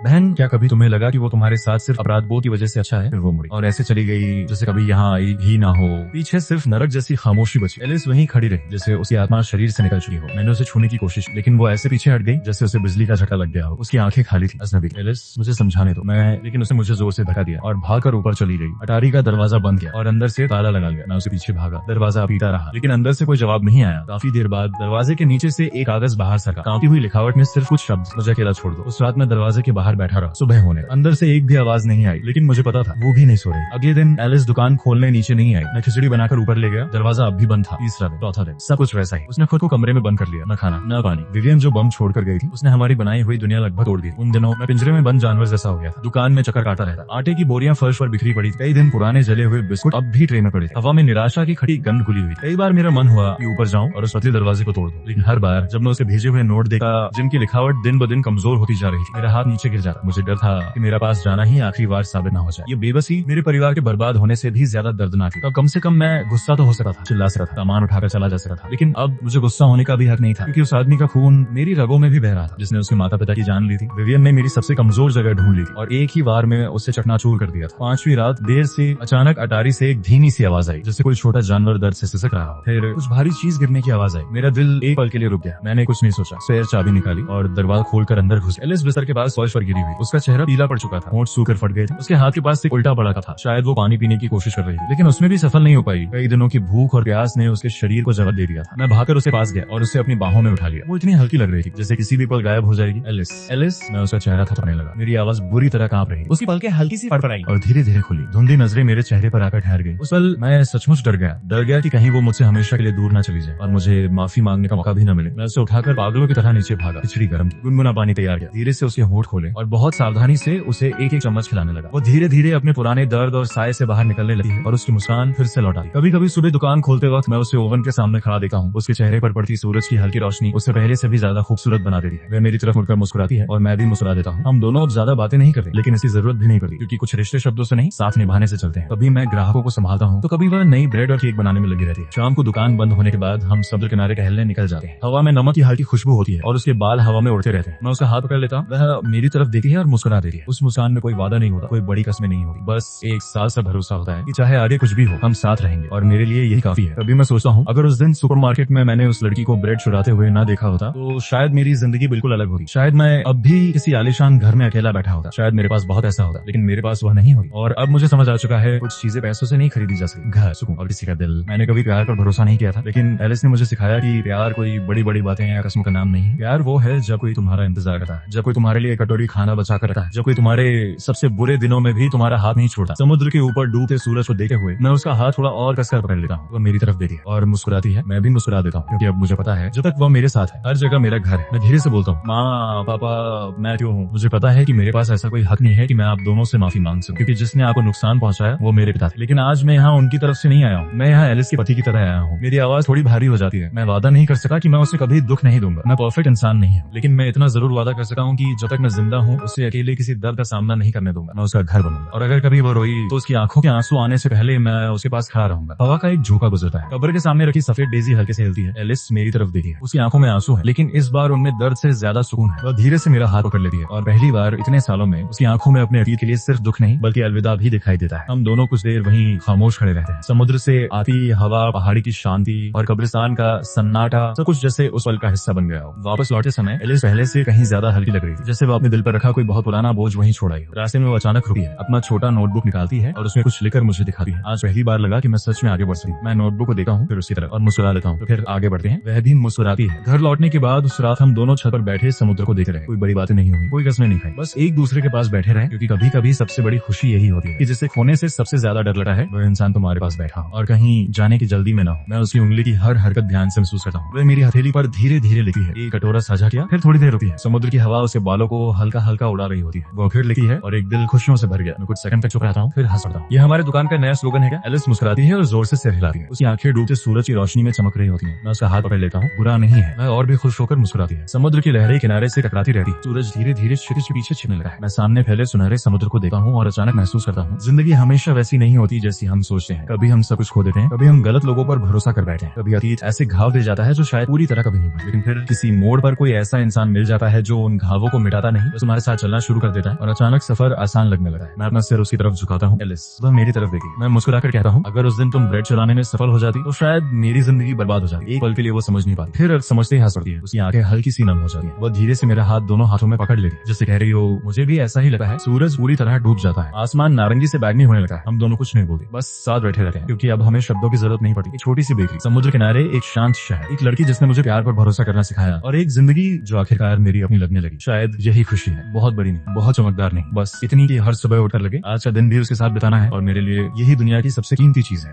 बहन, क्या कभी तुम्हें लगा कि वो तुम्हारे साथ सिर्फ अपराध बोध की वजह से अच्छा है? फिर वो मुड़ी और ऐसे चली गई जैसे कभी यहाँ आई ही ना हो। पीछे सिर्फ नरक जैसी खामोशी बची। एलिस वहीं खड़ी रही जैसे उसकी आत्मा शरीर से निकल चुकी हो। मैंने उसे छूने की कोशिश, लेकिन वो ऐसे पीछे हट गई जैसे उसे बिजली का झटका लग गया हो। उसकी आंखें खाली थी। अजनबी। एलिस, मुझे समझाने दो। लेकिन उसने मुझे जोर से धक्का दिया और भागकर ऊपर चली गई। अटारी का दरवाजा बंद किया और अंदर से ताला लगा लिया। मैं उसे पीछे भागा। दरवाजा पीटा रहा, लेकिन अंदर से कोई जवाब नहीं आया। काफी देर बाद दरवाजे के नीचे से एक कागज बाहर सका। कांपती हुई लिखावट में सिर्फ कुछ शब्द, मुझे अकेला छोड़ दो। उस रात मैं दरवाजे के बाहर बैठा रहा। सुबह होने अंदर से एक भी आवाज नहीं आई, लेकिन मुझे पता था वो भी नहीं सो रही। अगले दिन एलिस दुकान खोलने नीचे नहीं आई। मैं खिचड़ी बनाकर ऊपर ले गया। दरवाजा अब भी बंद था। तीसरा दिन, चौथा दिन, सब कुछ वैसा ही। उसने खुद को कमरे में बंद कर लिया। न खाना न पानी। विवियन जो बम छोड़कर गई थी, उसने हमारी बनाई हुई दुनिया लगभग तोड़ दी। उन दिनों मैं पिंजरे में बंद जानवर जैसा हो गया था। दुकान में चक्कर काटा रहता। आटे की बोरियां फर्श पर बिखरी पड़ी। कई दिन पुराने जले हुए बिस्कुट अब भी ट्रे में पड़े। हवा में निराशा की खड़ी गंध घुली हुई। कई बार मेरा मन हुआ कि ऊपर जाऊं और उस पतले दरवाजे को तोड़ दूं, लेकिन हर बार जब मैं उसे भेजे हुए नोट देखा जिनकी लिखावट दिन ब दिन कमजोर होती जा रही थी, मेरा हाथ नीचे गिर जाता। मुझे डर था कि मेरा पास जाना ही आखिरी बार साबित न हो जाए। ये बेबसी मेरे परिवार के बर्बाद होने से भी ज्यादा दर्दनाक थी। अब कम से कम मैं गुस्सा तो हो सकता था, चिल्ला सकता था, सामान उठाकर चला जा सकता था। लेकिन अब मुझे गुस्सा होने का भी हक नहीं था, क्योंकि उस आदमी का खून मेरी रगों में भी बह रहा था, जिसने उसके माता पिता की जान ली थी। विवियन ने मेरी सबसे कमजोर जगह ढूंढ ली थी और एक ही बार में उससे चकनाचूर कर दिया था। 5वीं रात देर से अचानक अटारी से एक धीमी सी आवाज आई, जैसे कोई छोटा जानवर दर्द से सिसक रहा हो। फिर कुछ भारी चीज गिरने की आवाज आई। मेरा दिल एक पल के लिए रुक गया। मैंने कुछ नहीं सोचा, स्पेयर चाबी निकाली और दरवाजा खोलकर अंदर घुस। एलिस बिस्तर के पास फर्श पर गिरी हुई, उसका चेहरा पीला पड़ चुका था, होंठ सूखकर फट गए थे। उसके हाथ के पास एक उल्टा पड़ा था, शायद वो पानी पीने की कोशिश कर रही थी, लेकिन उसमें भी सफल नहीं हो पाई। कई दिनों की भूख और प्यास ने उसके शरीर को जवाब दे दिया था। मैं भागकर उसके पास गया और उसे अपनी बाहों में उठा लिया। वो इतनी हल्की लग रही थी जैसे किसी भी पल गायब हो जाएगी। एलिस, एलिस, मैं उसका चेहरा थपथपाने लगा। मेरी आवाज बुरी तरह कांप रही। उसकी पलकें हल्की सी फड़फड़ाई और धीरे धीरे खुली। धुंधली नजरें मेरे चेहरे पर आकर ठहर गई। उस पल मैं सचमुच डर गया कि कहीं वो मुझसे हमेशा के लिए दूर न चली जाए और मुझे माफी मांगने का मौका भी न मिले। मैं उसे उठाकर पागलों की तरह नीचे भागा। खिचड़ी गर्म थी, गुनगुना पानी तैयार किया, धीरे से उसके होंठ खोले और बहुत सावधानी से उसे एक एक चम्मच खिलाने लगा। वो धीरे धीरे अपने पुराने दर्द और साय से बाहर निकलने लगी है और उसकी मुस्कान फिर से लौट आई। कभी कभी सुबह दुकान खोलते वक्त मैं उसे ओवन के सामने खड़ा देखा हूँ। उसके चेहरे पर पड़ती सूरज की हल्की रोशनी उसे पहले से भी ज्यादा खूबसूरत बना देती है। वह मेरी तरफ मुड़कर मुस्कुराती है और मैं भी मुस्कुरा देता हूँ। हम दोनों अब ज्यादा बातें नहीं करते, लेकिन इसकी जरूरत भी नहीं पड़ती, क्योंकि कुछ रिश्ते शब्दों से नहीं, साथ निभाने से चलते हैं। कभी मैं ग्राहकों को संभालता हूँ तो कभी वह नई ब्रेड और केक बनाने में लगी रहती है। शाम को दुकान बंद होने के बाद हम समुद्र किनारे टहलने निकल जाते हैं। हवा में नमक की हल्की खुशबू होती है और उसके बाल हवा में उड़ते रहते हैं। मैं उसका हाथ पकड़ लेता हूँ, वह मेरी तरफ देखती है और मुस्कुरा देती है। उस मुस्कान में कोई वादा नहीं होता, कोई बड़ी कस्में नहीं होती, बस एक साल सा भरोसा होता है कि चाहे आगे कुछ भी हो हम साथ रहेंगे, और मेरे लिए यही काफी है। कभी मैं सोचता हूँ अगर उस दिन सुपरमार्केट में मैंने उस लड़की को ब्रेड चुराते हुए ना देखा होता तो शायद मेरी जिंदगी बिल्कुल अलग होती। शायद मैं अब भी किसी आलीशान घर में अकेला बैठा होता। शायद मेरे पास बहुत ऐसा होता, लेकिन मेरे पास वह नहीं होती। और अब मुझे समझ आ चुका है कुछ चीजें पैसों से नहीं खरीदी जा सकती, घर, सुकून और किसी का दिल। मैंने कभी प्यार पर भरोसा नहीं किया था, लेकिन एलिस ने मुझे सिखाया कि प्यार कोई बड़ी बड़ी बातें या कस्मों का नाम नहीं। प्यार वो है जब कोई तुम्हारा इंतजार करता है, जब कोई तुम्हारे लिए कटोरी खाना बचा कर रखता है, जब कोई तुम्हारे सबसे बुरे दिनों में भी तुम्हारा हाथ नहीं छोड़ता। समुद्र के ऊपर डूबते सूरज को देखते हुए मैं उसका हाथ थोड़ा और कसकर पकड़ लेता हूँ। वो मेरी तरफ देखती है और मुस्कुराती है, मैं भी मुस्कुरा देता हूँ, क्योंकि अब मुझे पता है जब तक वो मेरे साथ है हर जगह मेरा घर है। मैं धीरे से बोलता हूँ, माँ, पापा, मैं क्यों हूँ। मुझे पता है कि मेरे पास ऐसा कोई हक नहीं है कि मैं आप दोनों से माफी मांग सकूं, क्योंकि जिसने आपको नुकसान पहुंचाया वो मेरे पिता थे। लेकिन आज मैं यहाँ उनकी तरफ से नहीं आया हूँ, मैं यहाँ एलिस के पति की तरह आया हूँ। मेरी आवाज थोड़ी भारी हो जाती है। मैं वादा नहीं कर सका कि मैं उसे कभी दुख नहीं दूंगा, मैं परफेक्ट इंसान नहीं हूँ, लेकिन मैं इतना जरूर वादा कर सकता हूँ कि जब तक मैं जिंदा हूँ उसे अकेले किसी दर्द का सामना नहीं करने दूंगा। मैं उसका घर बनूंगा, और अगर कभी वो रोई तो उसकी आंखों के आंसू आने से पहले मैं उसके पास खड़ा रहूंगा। हवा का एक झोंका गुजरता है, कब्र के सामने रखी सफेद डेजी हल्के से हिलती है। एलिस मेरी तरफ देखती है, उसकी आंखों में आंसू है, लेकिन इस बार उनमें दर्द से ज्यादा सुकून है। वह धीरे से मेरा हाथ पकड़ लेती है और पहली बार इतने सालों में उसकी आंखों में अपने अतीत के लिए सिर्फ दुख नहीं बल्कि अलविदा भी दिखाई देता है। हम दोनों कुछ देर वहीं खामोश खड़े रहते हैं। समुद्र से आती हवा, पहाड़ी की शांति और कब्रिस्तान का सन्नाटा सब कुछ जैसे उस पल का हिस्सा बन गया हो। वापस लौटे समय एलिस पहले से कहीं ज्यादा हल्की लग रही थी, जैसे वो अपने दिल पर रखा कोई बहुत पुराना बोझ वहीं छोड़ आई हो। रास्ते में वो अचानक रुकी है, अपना छोटा नोटबुक निकालती है और उसमें कुछ लिखकर मुझे दिखाती है। आज पहली बार लगा कि मैं सच में आगे बढ़ सकती हूँ। मैं नोटबुक को देखा हूँ, फिर उसकी तरफ और मुस्कुरा लेता हूँ, तो फिर आगे बढ़ते हैं। वह भी मुस्कुराती है। घर लौटने के बाद उस रात हम दोनों छत पर बैठे समुद्र को देख रहे। कोई बड़ी बातें नहीं हुई, कोई कसमें नहीं खाई, बस एक दूसरे के पास बैठे रहे, क्योंकि कभी कभी सबसे बड़ी खुशी यही होती है कि जिसे खोने से सबसे ज्यादा डर लगता है वह इंसान तुम्हारे पास बैठा हो और कहीं जाने की जल्दी में ना हो। मैं उसकी उंगली की हर हरकत ध्यान से महसूस करता हूँ। वह मेरी हथेली पर धीरे धीरे लिखी है। एक कटोरा साझा किया, फिर थोड़ी देर रुकी है। समुद्र की हवा उसके बालों को हल्का हल्का उड़ा रही होती है। वो फिर लिखी है और एक दिल खुशियों से भर गया। मैं कुछ सेकंड तक चुप रहता हूँ, फिर हंस पड़ता हूँ। यह हमारे दुकान का नया स्लोगन है क्या? एलिस मुस्कुराती है और जोर से सिर हिलाती है। उसकी आंखें डूबते सूरज की रोशनी में चमक रही होती हैं। मैं उसका हाथ पकड़ लेता हूँ, बुरा नहीं है। वह और भी खुश होकर मुस्कुराती है। समुद्र की लहरें किनारे से टकराती रहती। सूरज धीरे धीरे क्षितिज के पीछे छिपने लगा है। मैं सामने फैले सुनहरे समुद्र को देखता हूँ और अचानक महसूस करता हूँ जिंदगी हमेशा वैसी नहीं होती जैसी हम सोचते हैं। कभी हम सब कुछ खो देते हैं, कभी हम गलत लोगों पर भरोसा कर बैठे हैं, कभी अतीत ऐसे घाव दे जाता है जो शायद पूरी तरह कभी नहीं हुआ, लेकिन फिर किसी मोड़ पर कोई ऐसा इंसान मिल जाता है जो उन घावों को मिटाता नहीं, बस तुम्हारे साथ चलना शुरू कर देता है और अचानक सफर आसान लगने लगा है। मैं अपना सिर उसकी तरफ झुकाता हूँ। एलिस, वह मेरी तरफ देखी। मैं मुस्कुराकर कहता हूँ, अगर उस दिन तुम ब्रेड चलाने में सफल हो जाती तो शायद मेरी जिंदगी बर्बाद हो जाती। एक पल के लिए वो समझ नहीं पाती, फिर समझते ही हंस पड़ती है। उसकी आंखें हल्की सी नम हो जाती है। वो धीरे से मेरा हाथ दोनों हाथों में पकड़ लेती, जैसे कह रही हो मुझे भी ऐसा ही लगा है। सूरज पूरी तरह डूब जाता है, आसमान नारंगी से बैगनी होने लगा है। हम दोनों कुछ नहीं बोलते, बस साथ बैठे रहते हैं, क्योंकि अब हमें शब्दों की जरूरत नहीं पड़ती। एक छोटी सी बेकरी, समुद्र किनारे एक शांत शहर, एक लड़की जिसने मुझे प्यार पर भरोसा करना सिखाया, और एक जिंदगी जो आखिरकार मेरी अपनी लगने लगी। शायद यही खुशी है, बहुत बड़ी नहीं, बहुत चमकदार नहीं, बस इतनी कि हर सुबह उठकर लगे आज का दिन भी उसके साथ बिताना है, और मेरे लिए यही दुनिया की सबसे कीमती चीज है।